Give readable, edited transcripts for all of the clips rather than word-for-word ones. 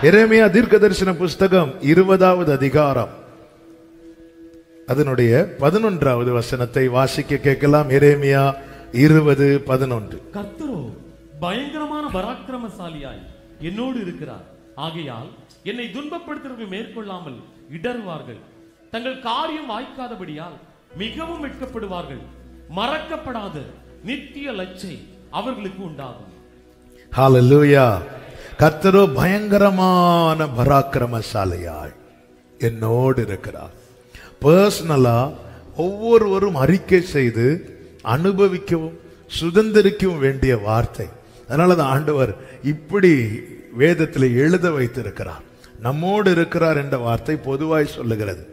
எரேமியா தீர்க்கதரிசன புஸ்தகம் 20வது அதிகாரம் அதனுடைய 11வது வசனத்தை வாசிக்க கேட்கலாம். எரேமியா 20:11. கர்த்தரோ பயங்கரமான பராக்கிரமசாலியாய் என்னோடு இருக்கிறார். ஆகையால் என்னை துன்பப்படுத்துவர்கள் மேற்கொள்ளாமல் இடறுவார்கள். தங்கள் காரியம் வாய்க்காதபடியால் மிகவும் வெட்கப்படுவார்கள். மறக்கப்படாத நித்திய லட்சை அவர்களுக்கு உண்டாகும். ஹல்லேலூயா. கர்த்தரோ பயங்கரமான பராக்கிரமசாலியாய் என்னோடு இருக்கிறார். பர்சனலா ஒவ்வொருவரும் அறிக்கை செய்து அனுபவிக்கவும் சுதந்திரிக்கவும் வேண்டிய வார்த்தை. அதனாலதான் ஆண்டவர் இப்படி வேதத்தில் எழுத வைத்திருக்கிறார். நம்மோடு இருக்கிறார் என்ற வார்த்தை பொதுவாய் சொல்லுகிறது.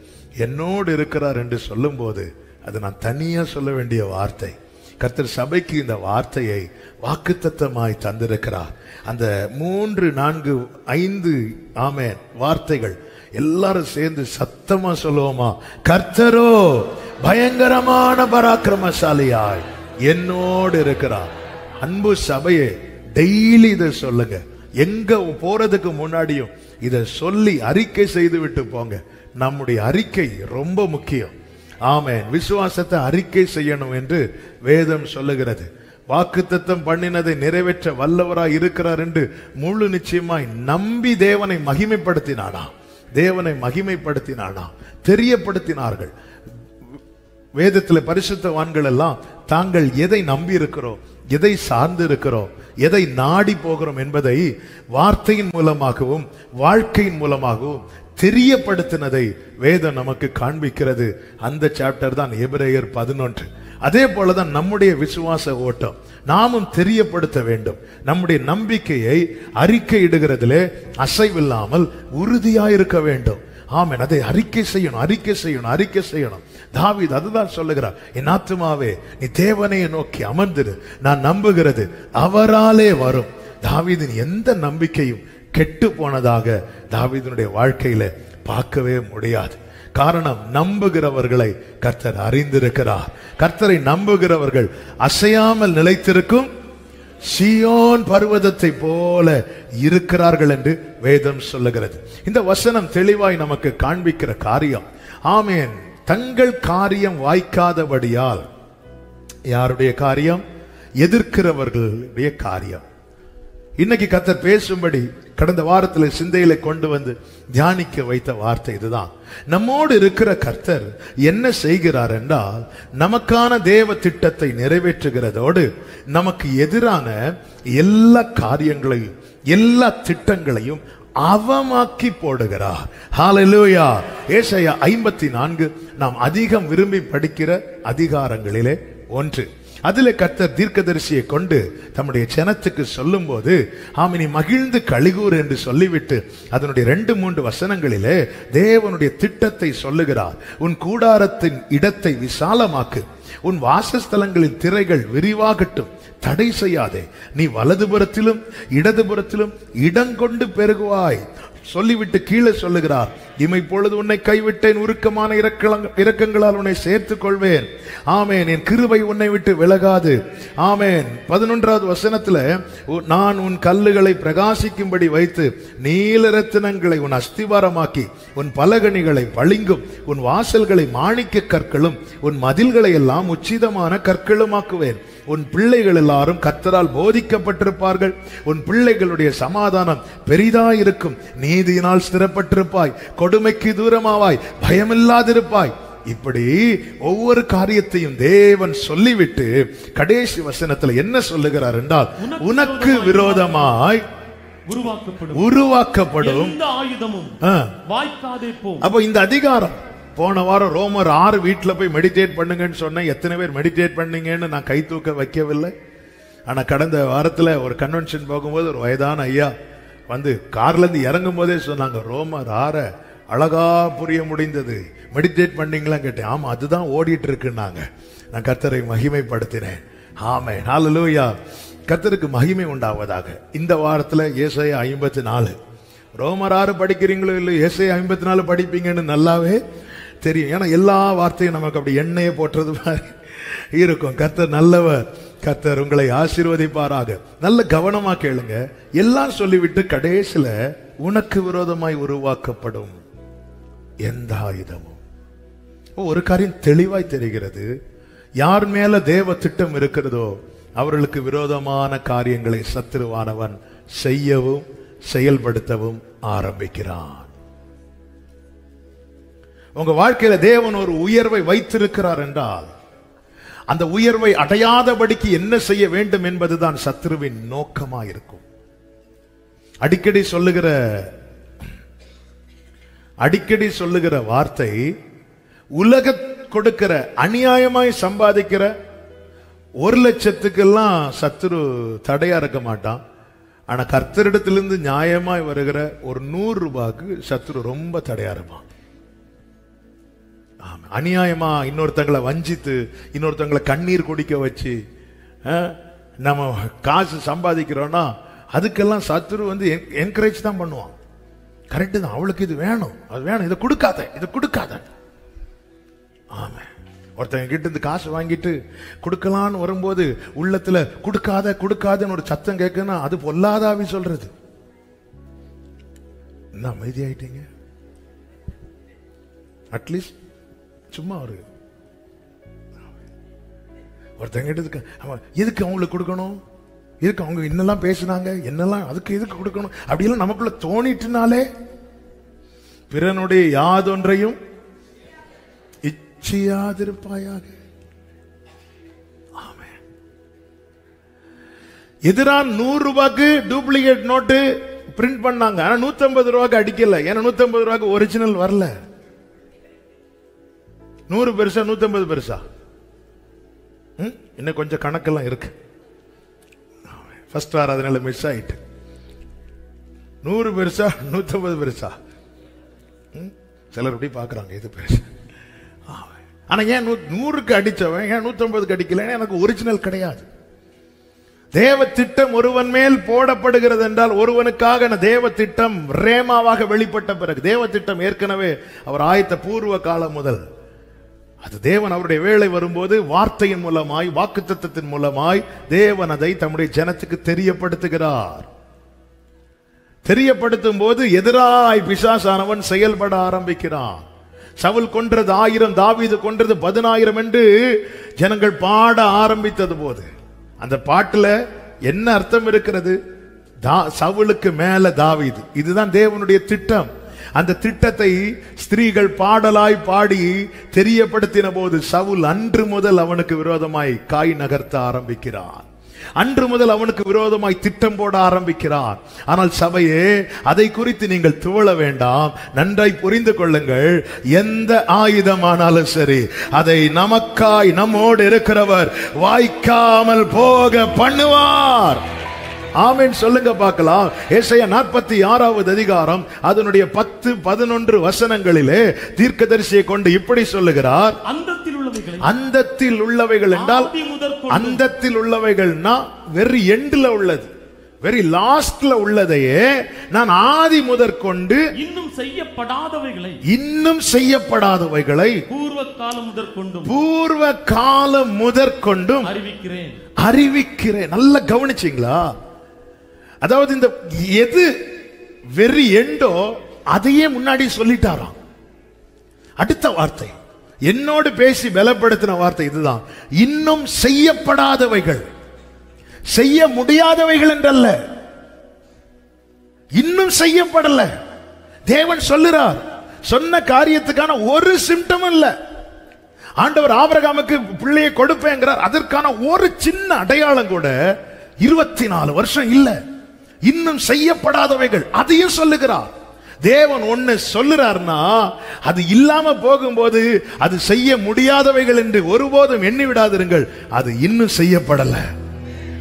என்னோடு இருக்கிறார் என்று சொல்லும் போது அது நான் தனியா சொல்ல வேண்டிய வார்த்தை. கர்த்தர் சபைக்கு இந்த வார்த்தையை வாக்குத்தத்தமாய் தந்திருக்கிறார். அந்த 3, 4, 5 ஆமென் வார்த்தைகள் எல்லாரும் சேர்ந்து சத்தமா சொல்லுவோமா? கர்த்தரோ பயங்கரமான பராக்கிரமசாலியாய் என்னோடு இருக்கிறார். அன்பு சபையே, டெய்லி இதை சொல்லுங்க. எங்க போறதுக்கு முன்னாடியும் இதை சொல்லி அறிக்கை செய்து விட்டு போங்க. நம்முடைய அறிக்கை ரொம்ப முக்கியம். ஆமென். விசுவாசத்தை அறிக்கை செய்யணும் என்று வேதம் சொல்லுகிறது. வாக்குத்தத்தம் பண்ணினதை நிறைவேற்ற வல்லவராய் இருக்கிறார் என்று முழு நிச்சயமாய் நம்பி தேவனை மகிமைப்படுத்தினானா தெரியப்படுத்தினார்கள். வேதத்தில் பரிசுத்தவான்கள் எல்லாம் தாங்கள் எதை நம்பி இருக்கிறோம், எதை சார்ந்து இருக்கிறோம், எதை நாடி போகிறோம் என்பதை வார்த்தையின் மூலமாகவும் வாழ்க்கையின் மூலமாகவும் தெரியப்படுத்தினதை வேதம் நமக்கு காண்பிக்கிறது. அந்த சாப்டர் தான் எபிரேயர் 11. அதே போலதான் நம்முடைய விசுவாச ஓட்டம். நாமும் தெரியப்படுத்த வேண்டும். நம்முடைய நம்பிக்கையை அறிக்கையிடுகிறதிலே அசைவில்லாமல் உறுதியாயிருக்க வேண்டும். ஆமென். அதை அறிக்கை செய்யணும். தாவீது அதுதான் சொல்லுகிறார். என் ஆத்துமாவே நீ தேவனையை நோக்கி அமர்ந்திரு, நான் நம்புகிறது அவராலே வரும். தாவீதின் எந்த நம்பிக்கையும் கெட்டு போனதாக தாவீதுடைய வாழ்க்கையில பார்க்கவே முடியாது. காரணம், நம்புகிறவர்களை கர்த்தர் அறிந்திருக்கிறார். கர்த்தரை நம்புகிறவர்கள் அசையாமல் நிலைத்திருக்கும் சீயோன் பர்வதத்தை போல இருக்கிறார்கள் என்று வேதம் சொல்லுகிறது. இந்த வசனம் தெளிவாய் நமக்கு காண்பிக்கிற காரியம், ஆமென், தங்கள் காரியம் வாய்க்காதபடியால். யாருடைய காரியம்? எதிர்க்கிறவர்களுடைய காரியம். இன்னைக்கு கர்த்தர் பேசும்படி கடந்த வாரத்தில் சிந்தையில கொண்டு வந்து தியானிக்க வைத்த வார்த்தை இதுதான். நம்மோடு இருக்கிற கர்த்தர் என்ன செய்கிறார் என்றால், நமக்கான தேவ திட்டத்தை நிறைவேற்றுகிறதோடு நமக்கு எதிரான எல்லா காரியங்களையும் எல்லா திட்டங்களையும் அவமாக்கி போடுகிறார். ஹல்லேலூயா. ஏசாயா 54 நாம் அதிகம் விரும்பி படிக்கிற அதிகாரங்களிலே ஒன்று. அதில் கர்த்தர் தீர்க்கதரிசியை கொண்டு தம்முடைய ஜனத்துக்கு சொல்லும் போது, ஆமென், மகிழ்ந்து கலிகூர் என்று சொல்லிவிட்டு அதனுடைய 2-3 வசனங்களிலே தேவனுடைய திட்டத்தை சொல்லுகிறார். உன் கூடாரத்தின் இடத்தை விசாலமாக்கு, உன் வாசஸ்தலங்களின் திரைகள் விரிவாகட்டும், தடை செய்யாதே, நீ வலதுபுறத்திலும் இடதுபுறத்திலும் இடங்கொண்டு பெருகுவாய் சொல்லிவிட்டு கீழே சொல்லுகிறார், இமைப்பொழுது உன்னை கைவிட்டேன், உருக்கமான இரக்கங்களால் உன்னை சேர்த்துக் கொள்வேன். ஆமென். என் கிருபை உன்னை விட்டு விலகாது. ஆமென். 11வது வசனத்துல, நான் உன் கல்லுகளை பிரகாசிக்கும்படி வைத்து நீல ரத்தினங்களை உன் அஸ்திவாரமாக்கி உன் பலகணிகளை பளிங்கும், உன் வாசல்களை மாணிக்க கற்களும், உன் மதில்களை எல்லாம் உச்சிதமான கற்களுமாக்குவேன். உன் பிள்ளைகள் எல்லாரும் கர்த்தரால் போதிக்கப்பட்டிருப்பார்கள். உன் பிள்ளைகளுடைய சமாதானம் பெரிதாயிருக்கும். நீதியினால் ஸ்திரப்பட்டிருப்பாய், கொடுமைக்கு தூரமாவாய், பயமில்லாதிருப்பாய். இப்படி ஒவ்வொரு காரியத்தையும் தேவன் சொல்லிவிட்டு கடைசி வசனத்தில் என்ன சொல்லுகிறார் என்றால், உனக்கு விரோதமாய் உருவாக்கப்படும் எந்த ஆயுதமும் வாய்க்காதே போகும். அப்போ இந்த அதிகாரம், போன வாரம் ரோமர் 6 வீட்டில் போய் மெடிடேட் பண்ணுங்கன்னு சொன்னேன். எத்தனை பேர் மெடிடேட் பண்ணீங்கன்னு நான் கை தூக்க வைக்கவில்லை. ஆனால் கடந்த வாரத்தில் ஒரு கன்வென்ஷன் போகும்போது ஒரு வயதான ஐயா வந்து கார்லேருந்து இறங்கும் போதே சொன்னாங்க, ரோமர் 6 அழகா புரிய முடிந்தது, மெடிடேட் பண்ணீங்களா கேட்டேன். ஆமாம், அதுதான் ஓடிட்டு இருக்குன்னாங்க. நான் கர்த்தரை மகிமைப்படுத்தினேன். ஆமென். ஹல்லேலூயா. கர்த்தருக்கு மகிமை உண்டாவதாக. இந்த வாரத்தில் ஏசாயா 54, ரோமர் 6 படிக்கிறீங்களோ இல்லை, ஏசாயா 54 படிப்பீங்கன்னு நல்லாவே தெரியும். ஏன்னா எல்லா வார்த்தையும் நமக்கு அப்படி எண்ணெயை போட்டுறது மாதிரி இருக்கும். கர்த்தர் நல்லவர். கர்த்தர் உங்களை ஆசீர்வதிப்பாராக. நல்ல கவனமா கேளுங்க. எல்லாம் சொல்லிவிட்டு கடைசியில உனக்கு விரோதமாய் உருவாக்கப்படும் எந்த ஆயுதமும். ஒரு காரியம் தெளிவாய் தெரிகிறது. யார் மேல தேவ திட்டம் இருக்கிறதோ அவர்களுக்கு விரோதமான காரியங்களை சத்துருவானவன் செய்யவும் செயல்படுத்தவும் ஆரம்பிக்கிறான். உங்க வாழ்க்கையில தேவன் ஒரு உயர்வை வைத்திருக்கிறார் என்றால் அந்த உயர்வை அடையாதபடிக்கு என்ன செய்ய வேண்டும் என்பதுதான் சத்துருவின் நோக்கமா இருக்கும். அடிக்கடி சொல்லுகிற வார்த்தை, உலக கொடுக்கிற அநியாயமாய் சம்பாதிக்கிற 1,00,000க்கெல்லாம் சத்துரு தடையா இருக்க மாட்டான். ஆனா கர்த்தரிடத்திலிருந்து நியாயமாய் வருகிற ஒரு 100 ரூபாய்க்கு சத்துரு ரொம்ப தடையா இருப்பான். அநியாயமா இன்னொருத்தங்களை வஞ்சித்து இன்னொருத்தங்களை கண்ணீர் குடிக்க வச்சு நம்ம காசு சம்பாதிக்கிறோம்னா அதுக்கெல்லாம் சத்துரு என்கரேஜ் தான் பண்ணுவான். கரெக்டு தான், அவளுக்கு இது வேணும், அது வேணும், இதை கொடுக்காத. ஆமா, ஒருத்தங்க கிட்ட இருந்து காசு வாங்கிட்டு கொடுக்கலான்னு வரும்போது உள்ளத்துல கொடுக்காதன்னு ஒரு சத்தம் கேட்கனா அது பொல்லாதாவி சொல்றது. என்ன அமைதியாயிட்டீங்க? அட்லீஸ்ட் சும்மா ஒருத்தங்க எதுக்கு அவங்களுக்கு கொடுக்கணும், எதுக்கு அவங்க என்னெல்லாம் பேசினாங்க, என்னெல்லாம் அதுக்கு எதுக்கு கொடுக்கணும் அப்படியெல்லாம் நமக்குள்ள தோணிட்டுனாலே பிறனுடைய யாதொன்றையும் இச்சியாதிருப்பாயாக. எதிரான 100 ரூபாய்க்கு டூப்ளிகேட் நோட்டு பிரிண்ட் பண்ணாங்க. ஆனா 150 ரூபாய்க்கு அடிக்கல. ஏன்னா 150 ரூபாய்க்கு ஒரிஜினல் வரல. 100 பெருசா 150 பெருசா? இன்னும் கொஞ்சம் கணக்கெல்லாம் இருக்கு. ஃபர்ஸ்ட் வாரம் அதனால மிஸ் ஆயிட்டு. 100 பெருசா 150 பெருசா? சிலர் அப்படி பாக்குறாங்க இது பெருசா. ஆனா ஏன் 100க்கு அடிச்சவன் ஏன் 150க்கு அடிக்கல? எனக்கு ஒரிஜினல் கிடையாது. தேவ திட்டம் ஒருவன் மேல் போடப்படுகிறது என்றால் ஒருவனுக்காக தேவ திட்டம் ரேமாவாக வெளிப்பட்ட பிறகு, தேவ திட்டம் ஏற்கனவே அவர் ஆயத்த பூர்வ காலம் முதல், அது தேவன் அவருடைய வேளை வரும்போது வார்த்தையின் மூலமாய் வாக்குத்தத்தத்தின் மூலமாய் தேவன் அதை தம்முடைய ஜனத்துக்கு தெரியப்படுத்துகிறார். தெரியப்படுத்தும் போது எதிராய் பிசாசானவன் செயல்பட ஆரம்பிக்கிறான். சவுல் கொன்றது 1000, தாவீது கொன்றது 10,000 என்று ஜனங்கள் பாட ஆரம்பித்தது போது அந்த பாட்டுல என்ன அர்த்தம் இருக்கிறது? சவுலுக்கு மேல தாவீது. இதுதான் தேவனுடைய திட்டம். அந்த திட்டத்தை ஸ்திரீகள் பாடலாய் பாடி தெரியப்படுத்தின போது சவுல் அன்று முதல் அவனுக்கு விரோதமாய் காய் நகர்த்த ஆரம்பிக்கிறான். அன்று முதல் அவனுக்கு விரோதமாய் திட்டம் போட ஆரம்பிக்கிறார். ஆனால் சபையே, அதை குறித்து நீங்கள் துவள வேண்டாம். நன்றாய் புரிந்து கொள்ளுங்கள். எந்த ஆயுதமானாலும் சரி, அதை நமக்காய் நம்மோடு இருக்கிறவர் வாய்க்காமல் போக பண்ணுவார். ஆமென் சொல்லுங்க பார்க்கலாம். ஏசாயா 46வது அதிகாரம் அதனுடைய 10-11 வசனங்களிலே தீர்க்கதரிசியை கொண்டு இப்படி சொல்லுகிறார். அந்தத்தில் உள்ளவைகள் என்றால் அந்தத்தில் உள்ளவைகள்னா வெரி எண்ட்ல உள்ளது, வெரி லாஸ்ட்ல உள்ளதையே நான் ஆதி முதற்கொண்டு இன்னும் செய்யப்படாதவைகளை பூர்வ காலம் முதற்கொண்டும் அறிவிக்கிறேன். நல்லா கவனிச்சீங்களா? அதாவது இந்த எது வெரி எண்டோ அதையே முன்னாடி சொல்லிட்டாராம். அடுத்த வார்த்தை என்னோடு பேசி பலப்படுத்தின வார்த்தை இதுதான். இன்னும் செய்யப்படாதவைகள், செய்ய முடியாதவைகள் என்றல்ல, இன்னும் செய்யப்படல. தேவன் சொல்லுறார், சொன்ன காரியத்துக்கான ஒரு சிம்டம் இல்ல. ஆண்டவர் ஆபிரகாமுக்கு பிள்ளையை கொடுப்பேங்கிறார், அதற்கான ஒரு சின்ன அடையாளம் கூட 24 வருஷம் இல்ல. இன்னும் செய்யப்படாதவைகள் அதையும் சொல்லுகிறார். தேவன் ஒன்னு சொல்லுறார்னா அது இல்லாம போகும்போது அது செய்ய முடியாதவைகள் என்று ஒருபோதும் எண்ணி விடாதிருங்கள். அது இன்னும் செய்யப்படல.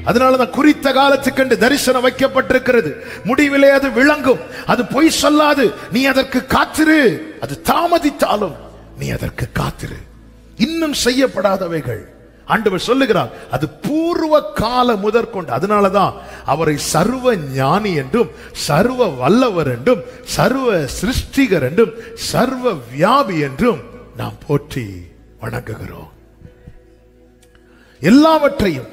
அதனாலதான் குறித்த காலத்துக்கென்று தரிசனம் வைக்கப்பட்டிருக்கிறது. முடிவிலே அது விளங்கும். அது பொய் சொல்லாது. நீ அதற்கு காத்திரு. அது தாமதித்தாலும் நீ அதற்கு காத்திரு. இன்னும் செய்யப்படாதவைகள் ஆண்டவர் சொல்லுகிறார். அது பூர்வ கால முதற்கொண்டு. அதனாலதான் அவரை சர்வ ஞானி என்றும் சர்வ வல்லவர் என்றும் சர்வ சிருஷ்டிகர் என்றும் சர்வ வியாபி என்றும் நாம் போற்றி வணங்குகிறோம். எல்லாவற்றையும்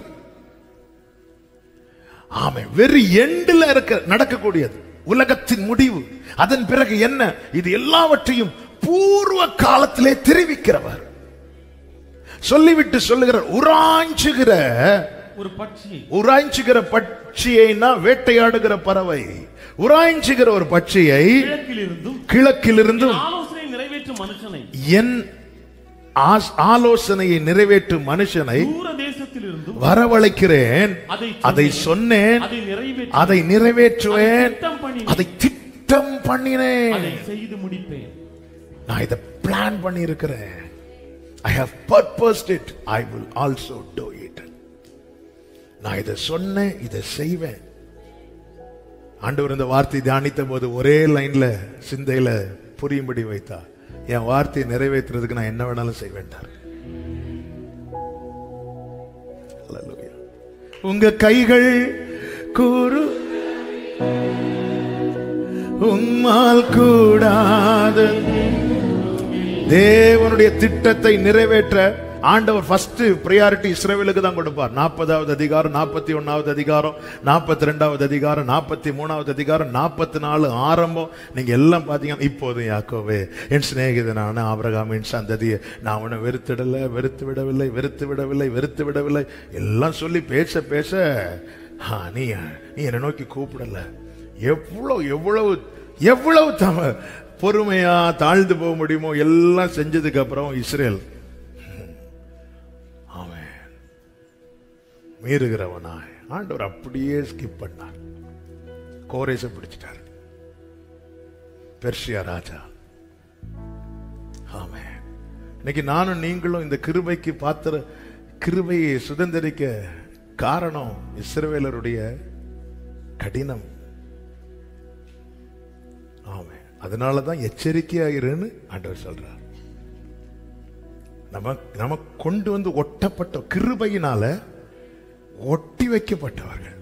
ஆமே, வெரி எண்டில் நடக்கக்கூடியது, உலகத்தின் முடிவு. அதன் பிறகு என்ன? இது எல்லாவற்றையும் பூர்வ காலத்திலே தெரிவிக்கிறவர். சொல்லிவிட்டு சொல்லுகிறார், உராய்ச்சுகிற ஒரு பட்சி. உராய்ச்சுகிற பட்சியைனா வேட்டையாடுகிற பறவை. உராய்ச்சுகிற ஒரு பட்சியை கிழக்கிலிருந்தும் ஆலோசனை நிறைவேற்றும் மனுஷனை, என் ஆலோசனையை நிறைவேற்றும் மனுஷனை தூர தேசத்திலிருந்து வரவழைக்கிறேன். அதை சொன்னேன், அதை நிறைவேற்றுவேன், அதை திட்டம் பண்ணினேன், அதை செய்து முடிப்பேன். நான் இதை பிளான் பண்ணி இருக்கிறேன். I have purposed it, I will also do it. நான் இதை சொன்னேன், இதை செய்வேன். ஆண்டவர் இந்த வார்த்தை தியானித்த போது ஒரே லைன்ல சிந்தையில புரியும்படி வைத்தா, என் வார்த்தையை நிறைவேற்றுறதுக்கு நான் என்ன வேணாலும் செய்வேன்டார். உங்க கைகள் கூறு உம்மால் கூடாது. தேவனுடைய திட்டத்தை நிறைவேற்ற ஆண்டவர் ஃபர்ஸ்ட் பிரையாரிட்டி இஸ்ரவேலுக்கு தான் கொடுப்பார். 40வது அதிகாரம், 41வது அதிகாரம், 42வது அதிகாரம், 43வது அதிகாரம், 44 ஆரம்பம். நீங்க எல்லாம் பாத்தீங்கன்னா, இப்போது யாக்கோவே என் சிநேகிதனான ஆபிரகாமின் சந்ததியை நான் உன்னை வெறுத்து விடவில்லை எல்லாம் சொல்லி பேச பேச நீ என்னை நோக்கி கூப்பிடல. எவ்வளவு பொறுமையா தாழ்ந்து போக முடியுமோ எல்லாம் செஞ்சதுக்கு அப்புறம் இஸ்ரேல் மீறுகிறவனாய் ஆண்டவர் அப்படியே ஸ்கிப் பண்ணார். கோரேசை பிடிச்சிட்டார், பெர்ஷியா ராஜா. ஆமே, இன்னைக்கு நானும் நீங்களும் இந்த கிருபைக்கு பாத்திர, கிருபையை சுதந்திரிக்க காரணம் இஸ்ரவேலருடைய கடினம். ஆமே, அதனாலதான் எச்சரிக்கையாயிருன்னு ஆண்டவர் சொல்றார். நம்ம கொண்டு வந்து ஒட்டப்பட்ட கிருபையினால ஒட்டி வைக்கப்பட்டவர்கள்.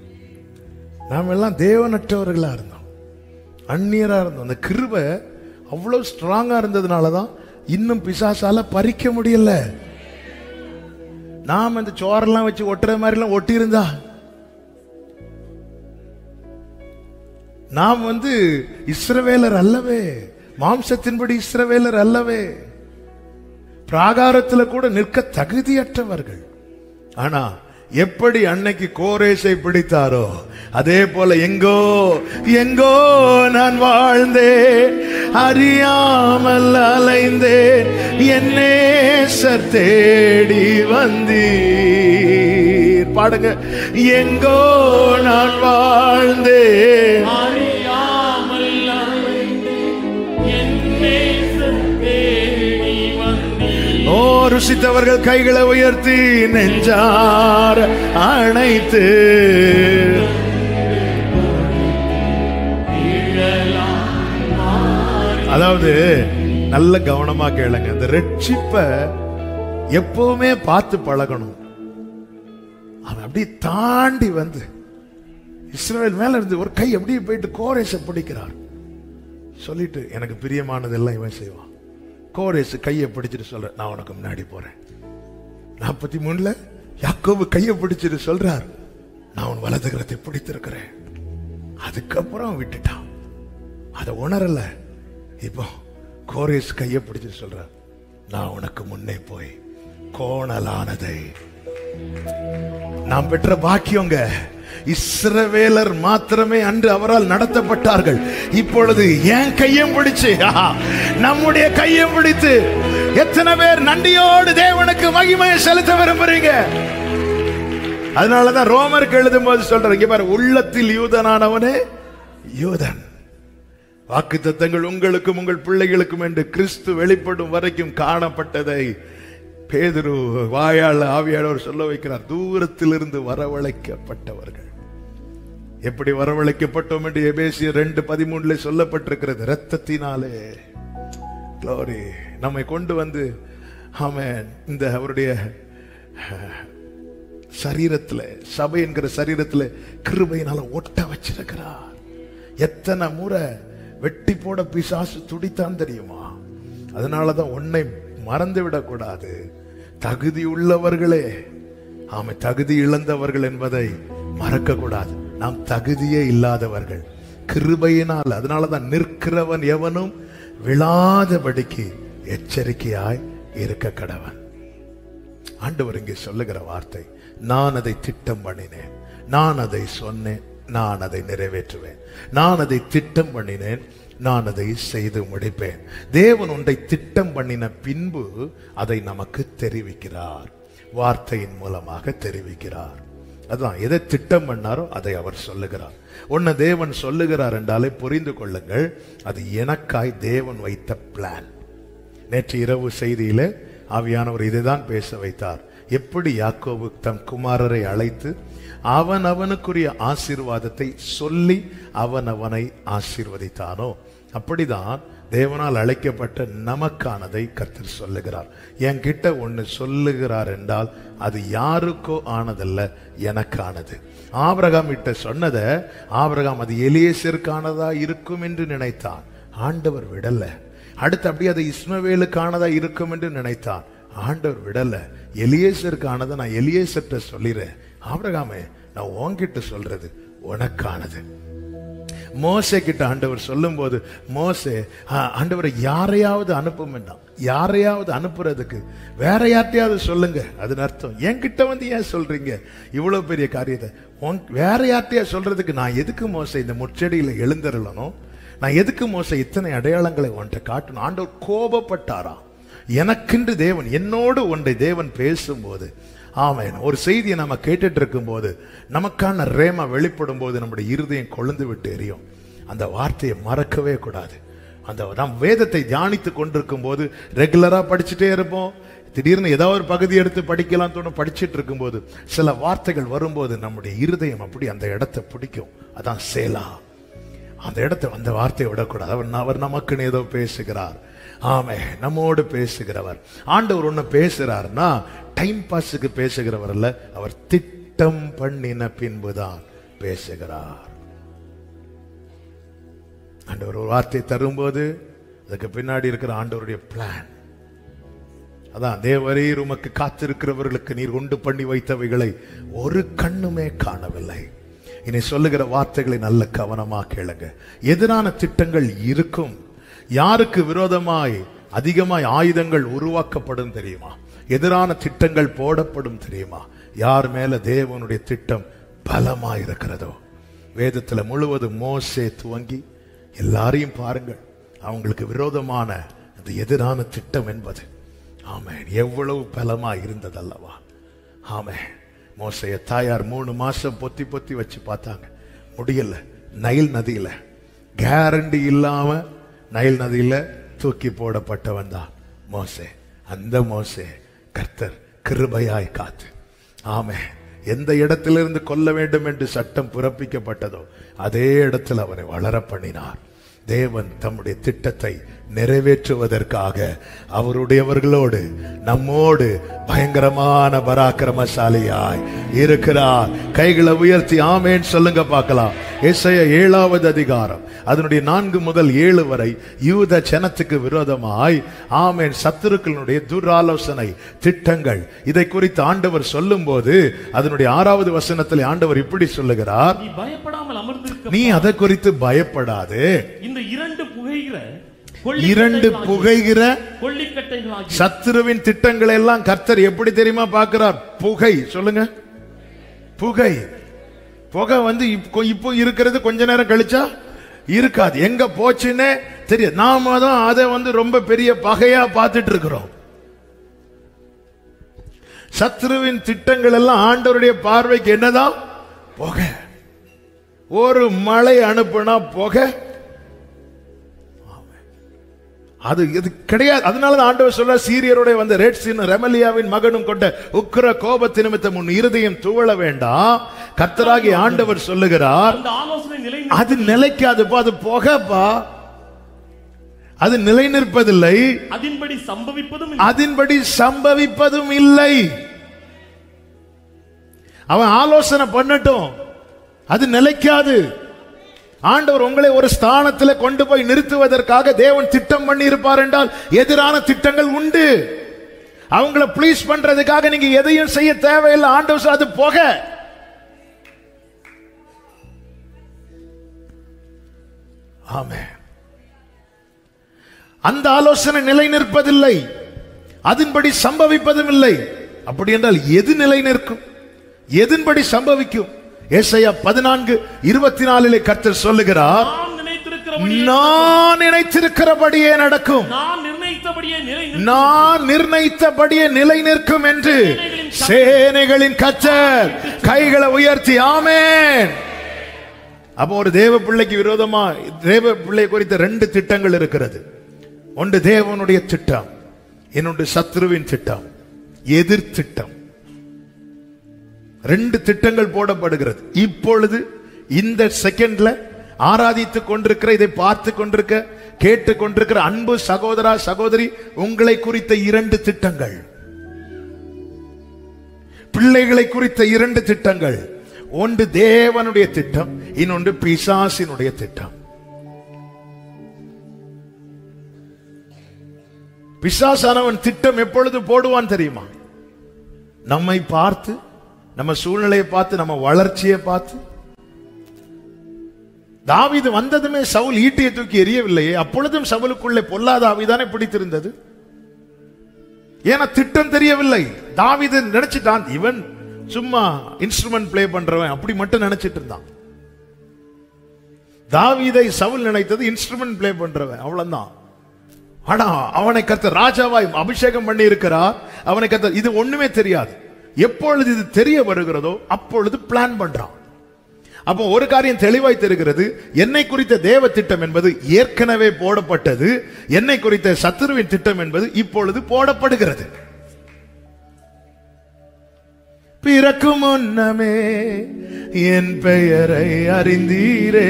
நாம் எல்லாம் தேவனற்றவர்களா இருந்தோம், அந்நியரா இருந்தோம். அந்த கிருபை அவ்வளவு ஸ்ட்ராங்கா இருந்ததுனாலதான் இன்னும் பிசாசால பறிக்க முடியல. நாம் அந்த சோரெல்லாம் வச்சு ஒட்டுற மாதிரி எல்லாம் ஒட்டி இருந்தா நாம் இஸ்ரவேலர் அல்லவே, மாம்சத்தின்படி இஸ்ரவேலர் அல்லவே, பிராகாரத்துல கூட நிற்க தகுதியற்றவர்கள். ஆனா எப்படி அன்னைக்கு கோரேசை பிடித்தாரோ அதே போல எங்கோ நான் வாழ்ந்தேன், அறியாமல் அலைந்தேன், என் நேசர் தேடி வந்தீர். பாடுங்க, எங்கோ நான் வாழ்ந்தேன், அறியாமல் அலைந்தேன், என் நேசர் தேடி வந்தீர். ஓ, ருசித்தவர்கள் கைகளை உயர்த்தி நெஞ்சார அணைத்து அதாவது நல்ல கவனமா கேளுங்க. இந்த ரட்சிப்ப எப்பவுமே பார்த்து பழகணும். அவன் அப்படியே தாண்டி இஸ்ரவேல் மேல இருந்து ஒரு கை அப்படியே போயிட்டு கோரேசை பிடிக்கிறார். சொல்லிட்டு எனக்கு பிரியமானதெல்லாம் இவன் செய்வான். கோரேசு கையை பிடிச்சிட்டு சொல்ற, நான் உனக்கு முன்னாடி போறேன். 43 யாக்கோபு கையை பிடிச்சிட்டு சொல்றார், நான் உன் வலதுகரத்தை பிடித்திருக்கிறேன். அதுக்கப்புறம் விட்டுட்டான், அதை உணரல. இப்போ கோரேஸ் கையை பிடிச்சிட்டு சொல்றார், நான் உனக்கு முன்னே போய் கோணலானதை நாம் பெற்ற பாக்கியங்க. இஸ்ரவேலர் மாத்திரமே அன்று அவரால் நடத்தப்பட்டார்கள். இப்பொழுது என் கையும் பிடிச்சு, நம்முடைய கையும் பிடித்து எத்தனை பேர் நன்றியோடு தேவனுக்கு மகிமையை செலுத்த விரும்புறீங்க? அதனாலதான் ரோமருக்கு எழுதும் போது சொல்றாங்க, பாரு, உள்ளத்தில் யூதனானவனே யூதன். வாக்குத்தத்தங்கள் உங்களுக்கும் உங்கள் பிள்ளைகளுக்கும் என்று கிறிஸ்து வெளிப்படும் வரைக்கும் காணப்பட்டதை பேதுரு வாயால் ஆவியாளர் சொல்ல வைக்கிறார். தூரத்திலிருந்து வரவழைக்கப்பட்டவர்கள். எப்படி வரவழைக்கப்பட்டோம் என்று எபேசியர் 2:13 சொல்லப்பட்டிருக்கிறது. இரத்தத்தினாலே. க்ளோரி. நம்மை கொண்டு ஆமென், இந்த அவருடைய சரீரத்துல, சபை என்கிற சரீரத்துல கிருபையினால ஒட்ட வச்சிருக்கிறார். எத்தனை முறை வெட்டி போட பிசாசு துடித்தான் தெரியுமா? அதனாலதான் உன்னை மறந்து விடக்கூடாது. தகுதி உள்ளவர்களே, ஆமை, தகுதி இழந்தவர்கள் என்பதை மறக்க கூடாது. நாம் தகுதியே இல்லாதவர்கள். கிருபையினால், அதனாலதான் நிற்கிறவன் எவனும் விழாதபடிக்கு எச்சரிக்கையாய் இருக்க கடவன். ஆண்டவர் இங்கே சொல்லுகிற வார்த்தை, நான் அதை திட்டம் பண்ணினேன், நான் அதை சொன்னேன், நான் அதை நிறைவேற்றுவேன். நான் அதை திட்டம் பண்ணினேன், நான் அதை செய்து முடிப்பேன். தேவன் ஒன்றை திட்டம் பண்ணின பின்பு அதை நமக்கு தெரிவிக்கிறார், வார்த்தையின் மூலமாக தெரிவிக்கிறார். அதான் எதை திட்டம் பண்ணாரோ அதை அவர் சொல்லுகிறார். ஒன்னு தேவன் சொல்லுகிறார் என்றாலே புரிந்து கொள்ளுங்கள், அது எனக்காய் தேவன் வைத்த பிளான். நேற்று இரவு செய்தியில ஆவியானவர் இதைதான் பேச வைத்தார். எப்படி யாக்கோபு தன் குமாரரை அழைத்து அவனுக்குரிய ஆசீர்வாதத்தை சொல்லி அவனை ஆசீர்வதித்தானோ, அப்படிதான் தேவனால் அழைக்கப்பட்ட நமக்கானதை கர்த்தர் சொல்லுகிறார். என்கிட்ட ஒன்னு சொல்லுகிறார் என்றால் அது யாருக்கோ ஆனதல்ல, எனக்கானது. ஆபிரகாம் கிட்ட சொன்னத ஆபிரகாம் அது எலியேசருக்கானதா இருக்கும் என்று நினைத்தான், ஆண்டவர் விடல. அடுத்து அப்படியே அது இஸ்மவேலுக்கானதா இருக்கும் என்று நினைத்தான், ஆண்டவர் விடல. எலியேசருக்கானதை நான் எலியேசர்கிட்ட சொல்லிடுறேன், ஆபிரகாமே நான் உன்கிட்ட சொல்றது உனக்கானது. மோசே கிட்ட ஆண்டவர் சொல்லும் போது, மோசே ஆண்டவரை யாரையாவது அனுப்பும் வேண்டாம், யாரையாவது அனுப்புறதுக்கு வேற யார்ட்டையாவது சொல்லுங்க. அதன் அர்த்தம் என்கிட்ட வந்து ஏன் சொல்றீங்க இவ்வளவு பெரிய காரியத்தை, வேற யார்ட்டையா சொல்றதுக்கு நான் எதுக்கு மோசே இந்த முச்செடியில எழுந்தருளணும், நான் எதுக்கு மோசே இத்தனை அடையாளங்களை ஒன்றை காட்டணும். ஆண்டவர் கோபப்பட்டாராம். எனக்கென்று தேவன், என்னோடு ஒன்றை தேவன் பேசும்போது, ஆமென், ஒரு செய்தியை நம்ம கேட்டுட்டு இருக்கும் போது நமக்கான ரேமா வெளிப்படும் போது நம்முடைய இருதயம் கொழுந்து விட்டு எரியும். அந்த வார்த்தையை மறக்கவே கூடாது. அந்த நாம் வேதத்தை தியானித்து கொண்டிருக்கும் போது ரெகுலரா படிச்சுட்டே இருப்போம். திடீர்னு ஏதாவது ஒரு பகுதி எடுத்து படிக்கலாம் தோணும். படிச்சுட்டு இருக்கும் போது சில வார்த்தைகள் வரும்போது நம்முடைய இருதயம் அப்படி அந்த இடத்தை பிடிக்கும். அதான் சேலா. அந்த இடத்தை, அந்த வார்த்தையை விடக்கூடாது. அவர் நமக்குன்னு ஏதோ பேசுகிறார். ஆமே, நம்மோடு பேசுகிறவர். ஆண்டவர் ஒண்ணு பேசுறாருன்னா டைம் பாஸுக்கு பேசுகிறவர் அல்ல, அவர் திட்டம் பண்ணின பின்புதான் பேசுகிறார். ஆண்டவர் ஒரு வார்த்தை தரும்போது அதுக்கு பின்னாடி இருக்கிற ஆண்டவருடைய பிளான். அதான் தேவரீர் உமக்கு காத்திருக்கிறவர்களுக்கு நீர் உண்டு பண்ணி வைத்தவைகளை ஒரு கண்ணுமே காணவில்லை. இனி சொல்லுகிற வார்த்தைகளை நல்ல கவனமா கேளுங்க. எதிரான திட்டங்கள் இருக்கும். யாருக்கு விரோதமாய் அதிகமாய் ஆயுதங்கள் உருவாக்கப்படும் தெரியுமா? எதிரான திட்டங்கள் போடப்படும் தெரியுமா? யார் மேல தேவனுடைய திட்டம் பலமாய் இருக்கிறதோ. வேதத்துல முழுவதும் மோசே துவங்கி எல்லாரையும் பாருங்கள், அவங்களுக்கு விரோதமான அந்த எதிரான திட்டம் என்பது ஆமென் எவ்வளவு பலமாய் இருந்தது அல்லவா? ஆமென். மோசைய தாயார் 3 மாசம் பொத்தி பொத்தி வச்சு பார்த்தாங்க, முடியல. நைல் நதியில கேரண்டி இல்லாம நைல் நதியில தூக்கி போடப்பட்டவன் தான் மோசே. அந்த மோசே கர்த்தர் கிருபையாய் காத்து, ஆமே, எந்த இடத்திலிருந்து கொல்ல வேண்டும் என்று சட்டம் பிறப்பிக்கப்பட்டதோ அதே இடத்தில் அவனை வளர பண்ணினார். தேவன் தம்முடைய திட்டத்தை நிறைவேற்றுவதற்காக அவருடையவர்களோடு நம்மோடு பயங்கரமான பராக்கிரமசாலியாய் இருக்கிறார். கைகளை உயர்த்தி ஆமேன் சொல்லுங்க பார்க்கலாம். ஏசாயா 7வது அதிகாரம் அதனுடைய 4 முதல் 7 வரை யூத ஜனத்துக்கு விரோதமாய் ஆமேன் சத்துருக்களுடைய துராலோசனை திட்டங்கள், இதை குறித்து ஆண்டவர் சொல்லும் போது அதனுடைய 6வது வசனத்தில் ஆண்டவர் இப்படி சொல்லுகிறார், நீ பயப்படாமல் அமர்ந்திருக்க, நீ அதை குறித்து பயப்படாது. இந்த இரண்டு புகைகிற கொள்ளிக்கட்டைகளாகி சத்துருவின் திட்டங்களை எல்லாம் கர்த்தர் எப்படி தெரியுமா பார்க்கிறார்? புகை. சொல்லுங்க, புகை. புகை வந்து இப்போ இருக்கிறது, கொஞ்ச நேரம் கழிச்சா இருக்காது. எங்க போச்சுன்னே தெரியாது. நாம தான் அதை வந்து ரொம்ப பெரிய பகையா பார்த்துட்டு இருக்கிறோம். சத்துருவின் திட்டங்கள் எல்லாம் ஆண்டவருடைய பார்வைக்கு என்னதான்? புகை. ஒரு மழை அனுப்புனா புகை, அது இது கிடையாது. அதனாலதான் ஆண்டவர் சொல்ல, சீரியருடைய வந்த ரெட்சின் ரெமலியாவின் மகனும் கொண்ட உக்கிர கோபத்து நிமித்தம் உன் இருதயம் துவள வேண்டாம். கர்த்தராகிய ஆண்டவர் சொல்லுகிறார், அது நிலைக்காதுப்பா, அது புகைப்பா, அது நிலை நிற்பதில்லை, அதன்படி சம்பவிப்பதும் இல்லை. அவன் ஆலோசனை பண்ணட்டும், அது நிலைக்காது. ஆண்டவர் உங்களை ஒரு ஸ்தானத்தில் கொண்டு போய் நிறுத்துவதற்காக தேவன் திட்டம் பண்ணி இருப்பார் என்றால் எதிரான திட்டங்கள் உண்டு. அவங்கள ப்ளீஸ் பண்றதுக்காக நீங்க எதையும் செய்ய தேவையில்லை. ஆண்டவர் அது புகை. ஆமென். அந்த ஆலோசனை நிலை நிற்பதில்லை, அதன்படி சம்பவிப்பதும் இல்லை. அப்படி என்றால் எது நிலை நிற்கும், எதன்படி சம்பவிக்கும்? ஏசாயா 14:24 கர்த்தர் சொல்லுகிறார், நான் நினைத்திருக்கிறபடியே நடக்கும், நான் நிர்ணயித்தபடியே நிலை நிற்கும் என்று சேனைகளின் கர்த்தர் கைகளை உயர்த்தி. ஆமென். அப்போ ஒரு தேவ பிள்ளைக்கு விரோதமா தேவ பிள்ளை குறித்த 2 திட்டங்கள் இருக்கிறது. ஒன்று தேவனுடைய திட்டம், இன்னொன்று சத்ருவின் திட்டம், எதிர் திட்டம். 2 திட்டங்கள் போடப்படுகிறது. இப்பொழுது இந்த செகண்ட்ல ஆராதித்துக் கொண்டிருக்கிற, இதை பார்த்து கொண்டிருக்க, கேட்டுக் கொண்டிருக்கிற அன்பு சகோதரா சகோதரி, உங்களை குறித்த 2 திட்டங்கள், பிள்ளைகளை குறித்த 2 திட்டங்கள். ஒன்று தேவனுடைய திட்டம், இன்னொன்று பிசாசினுடைய திட்டம். பிசாசானவன் திட்டம் எப்பொழுது போடுவான் தெரியுமா? நம்மை பார்த்து, நம்ம சூழ்நிலையை பார்த்து, நம்ம வளர்ச்சியை பார்த்து. தாவீது வந்ததுமே சவுல் ஈட்டியை தூக்கி எறியவில்லையே, அப்பொழுதும் சவுலுக்குள்ளே பொல்லாத ஆவிதானே பிடித்திருந்தது. ஏன்னா திட்டம் தெரியவில்லை. தாவீது நினைச்சிட்டான், இவன் சும்மா இன்ஸ்ட்ருமெண்ட் பிளே பண்றவன், அப்படி மட்டும் நினைச்சிட்டு இருந்தான். தாவீதை சவுல் நினைத்தது இன்ஸ்ட்ருமெண்ட் பிளே பண்றவன், அவ்வளவுதான். ஆனா அவனை கர்த்தர் ராஜாவாய் அபிஷேகம் பண்ணி இருக்கிறார். அவனை கர்த்தர் இது ஒண்ணுமே தெரியாது. எப்பொழுது இது தெரிய வருகிறதோ அப்பொழுது பிளான் பண்றான். அப்போ ஒரு காரியம் தெளிவாய் தெரிகிறது, என்னை குறித்த தேவ திட்டம் என்பது ஏற்கனவே போடப்பட்டது, என்னை குறித்த சத்துருவின் திட்டம் என்பது இப்பொழுது போடப்படுகிறது. பிறக்கும் முன்னமே என் பெயரை அறிந்தீரே,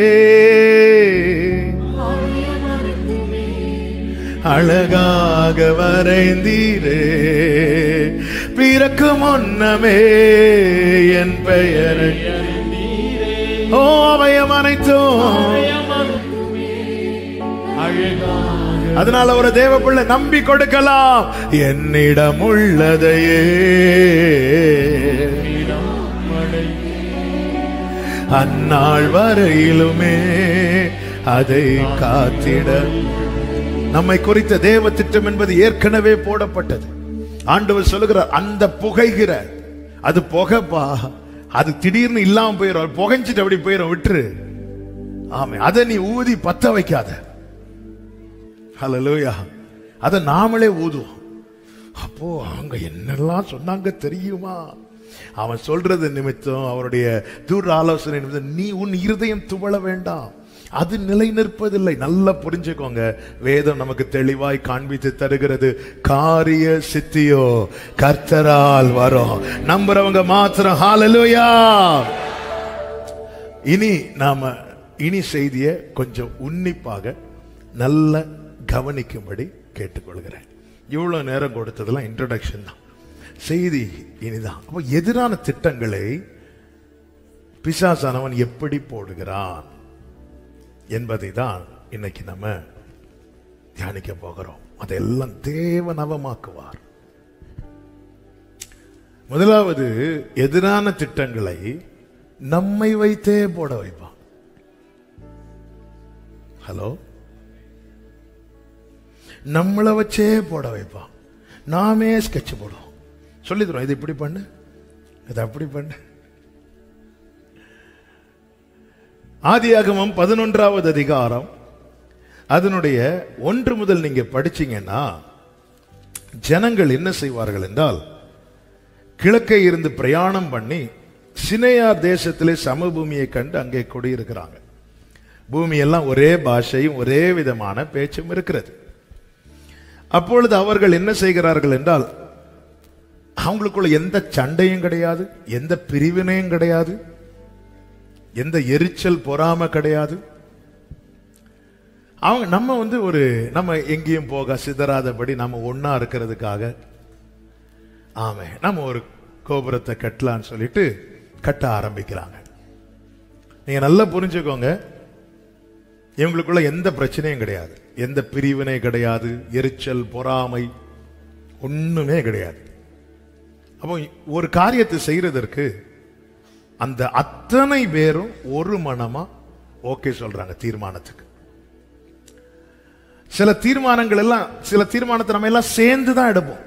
அழகாக வரைந்தீரே. பிறக்கும் முன்னமே என் பெயரை, ஓ அவையம் அனைத்தும். அதனால ஒரு தேவ பிள்ளை நம்பி கொடுக்கலாம், என்னிடம் உள்ளதையே அந்நாள் வரையிலுமே அதை காத்திட. நம்மை குறித்த தேவ திட்டம் என்பது ஏற்கனவே போடப்பட்டது. ஆண்டவர் சொல்லுகிறார், அந்த புகைகிற, அது புகைப்பா, அது திடீர்னு இல்லாம போயிடும், புகைஞ்சிட்டு அப்படி போயிடும், விட்டுரு. ஆமே, அதை நீ ஊதி பத்த வைக்காத. ஹல்லேலூயா. அதை நாமளே ஊதுவோம். அப்போ அவங்க என்னெல்லாம் சொன்னாங்க தெரியுமா? அவன் சொல்றது நிமித்தம், அவருடைய தூர ஆலோசனை நிமித்தம் நீ உன் இருதயம் துவள வேண்டாம். அது நிலை நிற்பதில்லை. நல்லா புரிஞ்சுக்கோங்க, வேதம் நமக்கு தெளிவாய் காண்பித்து தருகிறது, காரிய சித்தியோ கர்த்தரால் வரும். நம்புறவங்க மாத்திரம் ஹல்லேலூயா. இனி செய்தியை கொஞ்சம் உன்னிப்பாக நல்ல கவனிக்கும்படி கேட்டுக்கொள்கிறேன். இவ்வளவு நேரம் கொடுத்ததெல்லாம் இன்ட்ரோடக்ஷன் தான், செய்தி இனிதான். அப்போ எதிரான திட்டங்களை பிசாசானவன் எப்படி போடுகிறான் என்பதை தான் இன்னைக்கு நம்ம தியானிக்க போகிறோம். அதெல்லாம் தேவன் நவமாக்குவார். முதலாவது, எதிரான திட்டங்களை நம்மை வைத்தே போட வைப்பான். ஹலோ, நம்மளை வச்சே போட வைப்பான். நாமே ஸ்கெட்ச் போடுவோம், சொல்லி தரோம், இது இப்படி பண்ணு, இது அப்படி பண்ணு. ஆதியாகமம் 11வது அதிகாரம் அதனுடைய 1 முதல் நீங்க படிச்சீங்கன்னா, ஜனங்கள் என்ன செய்வார்கள் என்றால், கிழக்கே இருந்து பிரயாணம் பண்ணி சினேயார் தேசத்திலே சமபூமியை கண்டு அங்கே குடியிருக்கிறாங்க. பூமி எல்லாம் ஒரே பாஷையும் ஒரே விதமான பேச்சும் இருக்கிறது. அப்பொழுது அவர்கள் என்ன செய்கிறார்கள் என்றால், அவங்களுக்குள்ள எந்த சண்டையும் கிடையாது, எந்த பிரிவினையும் கிடையாது, எந்த எரிச்சல் பொறாமை கிடையாது. அவங்க நம்ம எங்கேயும் போக சிதறாதபடி நம்ம ஒன்னா இருக்கிறதுக்காக, ஆமே, நம்ம ஒரு கோபுரத்தை கட்டலான்னு சொல்லிட்டு கட்ட ஆரம்பிக்கிறாங்க. நீங்க நல்லா புரிஞ்சுக்கோங்க, இவங்களுக்குள்ள எந்த பிரச்சனையும் கிடையாது, எந்த பிரிவினை கிடையாது, எரிச்சல் பொறாமை ஒண்ணுமே கிடையாது. அப்போ ஒரு காரியத்தை செய்யறதற்கு அந்த அத்தனை பேரும் ஒரு மனமா ஓகே சொல்றாங்க தீர்மானத்துக்கு. சில தீர்மானங்கள் எல்லாம், சில தீர்மானத்தை நம்ம எல்லாம் சேர்ந்து தான் எடுப்போம்.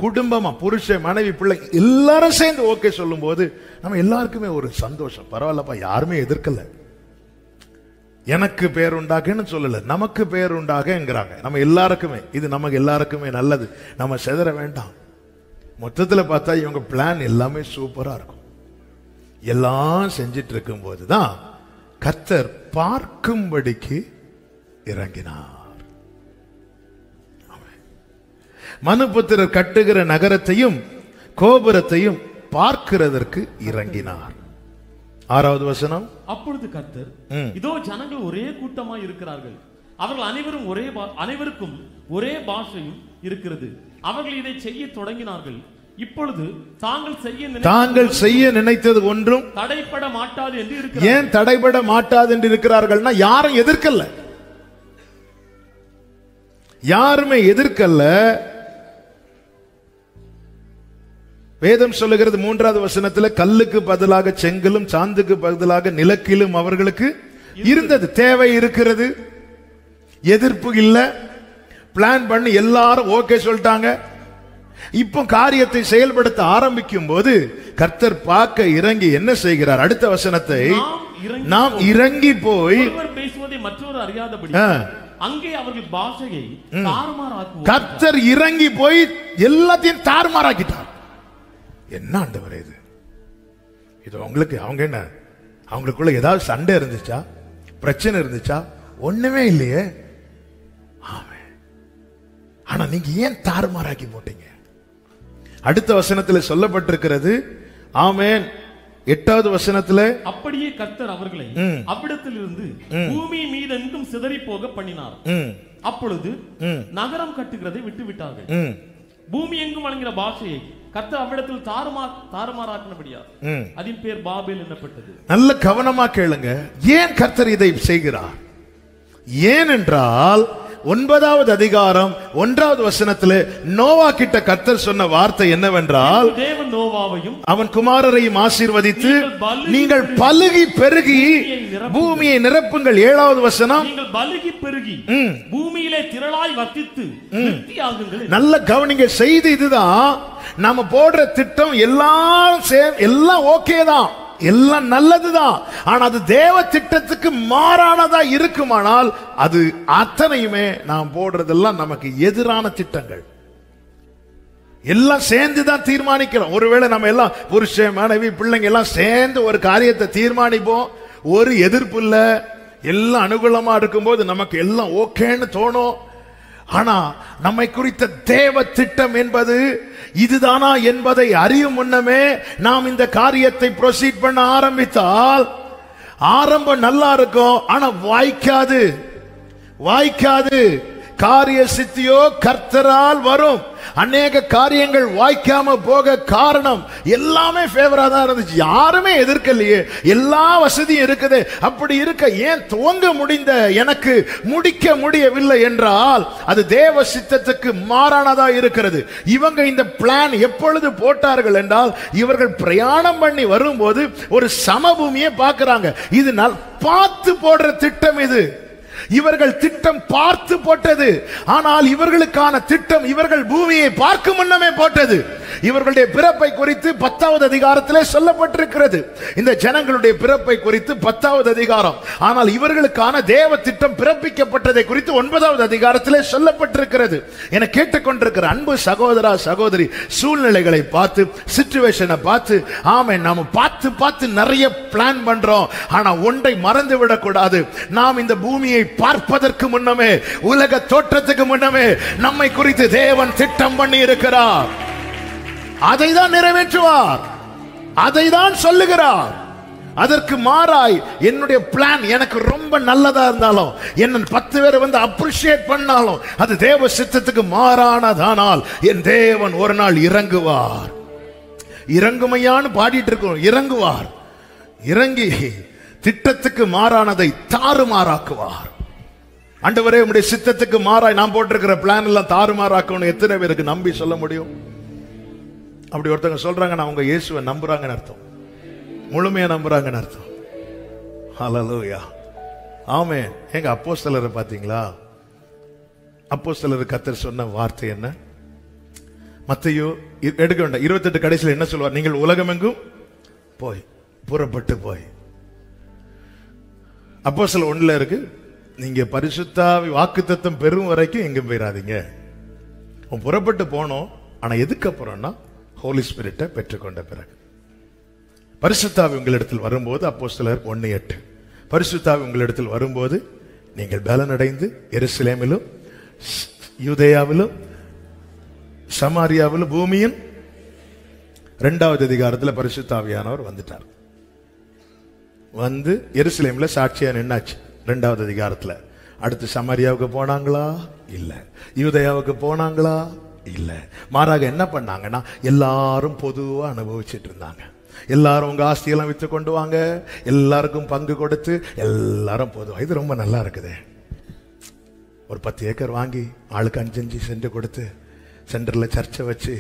குடும்பமா, புருஷன், மனைவி, பிள்ளை எல்லாரும் சேர்ந்து ஓகே சொல்லும் போது நம்ம எல்லாருக்குமே ஒரு சந்தோஷம். பரவாயில்லப்பா, யாருமே எதிர்க்கல. எனக்கு பேர் உண்டாகன்னு சொல்லல, நமக்கு பேர் உண்டாகங்கிறாங்க. நம்ம எல்லாருக்குமே இது நமக்கு எல்லாருக்குமே நல்லது, நம்ம செதற வேண்டாம். மொத்தத்துல பார்த்தா இவங்க பிளான் எல்லாமே சூப்பரா இருக்கும். எல்லாம் செஞ்சிட்டு இருக்கும் போதுதான் கர்த்தர் பார்க்கும்படிக்கு இறங்கினார். மனுபுத்திரர் கட்டுகிற நகரத்தையும் கோபுரத்தையும் பார்க்கிறதற்கு இறங்கினார். 6வது வசனம். அப்பொழுது கர்த்தர், இதோ ஜனங்கள் ஒரே கூட்டமாய் இருக்கிறார்கள், அவர்கள் அனைவருக்கும் ஒரே பாஷையும் இருக்கிறது, அவர்கள் இதை செய்ய தொடங்கினார்கள். இப்பொழுது தாங்கள் செய்ய நினைத்தது ஒன்றும் தடைபட மாட்டாது என்று இருக்கிறார்கள். ஏன் தடைபட மாட்டாது என்று இருக்கிறார்கள்னா, யாரும் எதிர்க்கல்ல, யாருமே எதிர்க்கல்ல. வேதம் சொல்லுகிறது 3வது வசனத்துல, கல்லுக்கு பதிலாக செங்கலும் சாந்துக்கு பதிலாக நிலக்கிலும் அவர்களுக்கு இருந்தது. தேவை இருக்கிறது, எதிர்ப்பு இல்ல, பிளான் பண்ணி எல்லாரும் ஓகே சொல்லிட்டாங்க. இப்போ காரியத்தை செயல்படுத்த ஆரம்பிக்கும் போது கர்த்தர் பார்க்க இறங்கி என்ன செய்கிறார்? அடுத்த வசனத்தை, நாம் இறங்கி போய் பேசுவதை மற்றொரு அறியாதபடி அங்கே அவர்கள் பாஷையை தாறுமாறாக்குவார். கர்த்தர் இறங்கி போய் எல்லாத்தையும் தாறுமாறாக்கிட்டார். என்ன ஆண்டவரே இது? இது உங்களுக்கு, அவங்க என்ன, அவங்களுக்குள்ள ஏதாவது சண்டை இருந்துச்சா, பிரச்சனை இருந்துச்சா? ஒண்ணுமே இல்லையே. ஆனா நீங்க ஏன் தாறுமாறாக்கி போட்டீங்க? அடுத்த வசனத்துல சொல்லப்பட்டிருக்கிறது. ஆமென். 8வது வசனத்துல, அப்படியே கர்த்தர் அவர்களை அவ்விடத்திலிருந்து பூமி மீதெங்கும் சிதறி போக பண்ணினார். அப்பொழுது நகரம் கட்டுகிறதை விட்டுவிட்டார்கள். பூமி எங்கும் வழங்கின பாஷையை கர்த்தர் அவ்விடத்தில் தாறுமாறாக்கினபடியா அதன் பேர் பாபேல் என்னப்பட்டது. நல்ல கவனமா கேளுங்க. ஏன் கர்த்தர் இதை செய்கிறார்? ஏனென்றால் 9வது அதிகாரம் 1வது வசனத்திலே நோவா கிட்ட கர்த்தர் சொன்ன வார்த்தை என்னவென்றால், தேவன் நோவாவையும் அவன் குமாரரையும் ஆசீர்வதித்து, நீங்கள் பலுகி பெருகி பூமியை நிரப்புங்கள். 7வது வசனம், நீங்கள் பலுகி பெருகி பூமியிலே திரளாய் வர்த்தித்து விருத்தியாகுங்கள். நல்ல கவனிங்க. செய்தி இதுதான். நாம போடுற திட்டம் எல்லாம் ஓகே தான், எல்லாம் நல்லதுதான். ஆனா அது தேவ திட்டத்துக்கு மாறானதா இருக்குமானால் அது அத்தனையுமே நாம் போடுறதெல்லாம் நமக்கு எதிரான திட்டங்கள். எல்லாம் சேர்ந்துதான் தீர்மானிக்கிறோம். ஒருவேளை நம்ம எல்லாம் புருஷன், மனைவி, பிள்ளைங்க எல்லாம் சேர்ந்து ஒரு காரியத்தை தீர்மானிப்போம், ஒரு எதிர்ப்பு இல்ல, எல்லாம் அனுகூலமா இருக்கும்போது நமக்கு எல்லாம் ஓகேன்னு தோணும். ஆனா நம்மை குறித்த தேவ திட்டம் என்பது இதுதானா என்பதை அறியும் முன்னமே நாம் இந்த காரியத்தை ப்ரொசீட் பண்ண ஆரம்பித்தால் ஆரம்பம் நல்லா இருக்கும், ஆனா வாய்க்காது. காரிய சித்தியோ கர்த்தரால் வரும். அநேக காரியங்கள் வாய்க்காம போக காரணம் எல்லாமே ஃபேவரா தான் இருந்துச்சு, யாருமே எதிர்க்கலையே, எல்லா வசதியும் இருக்குது. அப்படி இருக்க ஏன் துவங்க முடிந்த எனக்கு முடிக்க முடியவில்லை என்றால் அது தேவ சித்தத்துக்கு மாறானதா இருக்கிறது. இவங்க இந்த பிளான் எப்பொழுது போட்டார்கள் என்றால், இவர்கள் பிரயாணம் பண்ணி வரும்போது ஒரு சமபூமியை பார்க்கிறாங்க. இது பார்த்து போடுற திட்டம் இது. இவர்கள் திட்டம் பார்த்து போட்டது. ஆனால் இவர்களுக்கான திட்டம் இவர்கள் பூமியை பார்க்கும் முன்னமே போட்டது. இவர்களுடைய பிறப்பை குறித்து 10வது அதிகாரத்திலே சொல்லப்பட்டிருக்கிறது. இந்த ஜனங்களுடைய பிறப்பை குறித்து 10வது அதிகாரம். ஆனால் இவர்களுக்கான தேவ திட்டம் பிறப்பிக்கப்பட்டதை குறித்து 9வது அதிகாரத்திலே சொல்லப்பட்டிருக்கிறது. என கேட்டுக்கொண்டிருக்கிற அன்பு சகோதரா சகோதரி, சூழ்நிலைகளை பார்த்து, சிச்சுவேஷனை பார்த்து, ஆமே நாம பார்த்து நிறைய பிளான் பண்றோம். ஆனா ஒன்றை மறந்து விடக்கூடாது. நாம் இந்த பூமியை பார்ப்பதற்கு முன்னமே, உலக தோற்றத்துக்கு முன்னமே நம்மை குறித்து தேவன் திட்டம் பண்ணி இருக்கிறார். அதை தான் நிறைவேற்றுவார், அதை தான் சொல்லுகிறார். அதற்கு மாறாய் என்னுடைய பிளான் எனக்கு ரொம்ப நல்லதா இருந்தாலும், என்ன 10 பேர் வந்து அப்ரிஷியேட் பண்ணாலும், அது தேவ சித்தத்துக்கு மாறானதானால் என் தேவன் ஒரு நாள் இறங்குவார். இறங்குமையான்னு பாடிட்டு இருக்கோம், இறங்குவார். இறங்கி திட்டத்துக்கு மாறானதை தாறுமாறாக்குவார். ஆண்டவரே, உம்முடைய சித்தத்துக்கு மாறாய் நான் போட்டிருக்கிற பிளான் எல்லாம் தாறுமாறாக்கணும். எத்தனை பேருக்கு நம்பி சொல்ல முடியும்? அப்படி ஒருத்தங்க சொல்றாங்க, நான் உங்க இயேசுவை நம்புறாங்கன்னு அர்த்தம், முழுமையா நம்புறாங்கன்னு அர்த்தம். ஹல்லேலூயா, ஆமென். எங்க அப்போஸ்தலரை பாத்தீங்களா? அப்போஸ்தலர் கர்த்தர் சொன்ன வார்த்தை என்ன? மத்தேயு எடுக்க வேண்டாம், 28 கடைசியில் என்ன சொல்வார்? நீங்கள் உலகமெங்கும் போய், புறப்பட்டு போய். அப்போஸ்தலர் 1 இருக்கு, நீங்க பரிசுத்தாவி வாக்குத்தத்தம் பெறும் வரைக்கும் எங்கும் போயிடாதீங்க. புறப்பட்டு போனோம். ஆனா எதுக்கு அப்புறம்னா ஹோலி ஸ்பிரிட்டை பெற்றுக்கொண்ட பிறகு. பரிசுத்தாவி உங்களிடத்தில் வரும்போது, அப்போஸ்தலர் 1:8, பரிசுத்தாவி உங்களிடத்தில் வரும்போது நீங்கள் பலனடைந்து எருசலேமிலும் யூதேயாவிலும் சமாரியாவிலும் பூமியின் 2வது அதிகாரத்தில் பரிசுத்தாவியானவர் வந்துட்டார். வந்து எருசலேமில் சாட்சியா நின்னாச்சு 2வது அதிகாரத்துல. அடுத்து சமாரியாவுக்கு போனாங்களா? இல்ல. யூதேயாவுக்கு போனாங்களா? இல்ல. மாறாக என்ன பண்ணாங்கன்னா எல்லாரும் பொதுவா அனுபவிச்சுட்டு இருந்தாங்க. எல்லாரும் உங்க ஆஸ்தியெல்லாம் வித்து கொண்டு வாங்க, எல்லாருக்கும் பங்கு கொடுத்து எல்லாரும் பொதுவா. இது ரொம்ப நல்லா இருக்குது. ஒரு 10 ஏக்கர் வாங்கி ஆளுக்கு 5 சென்ட் கொடுத்து சென்டர்ல சர்ச்சை வச்சு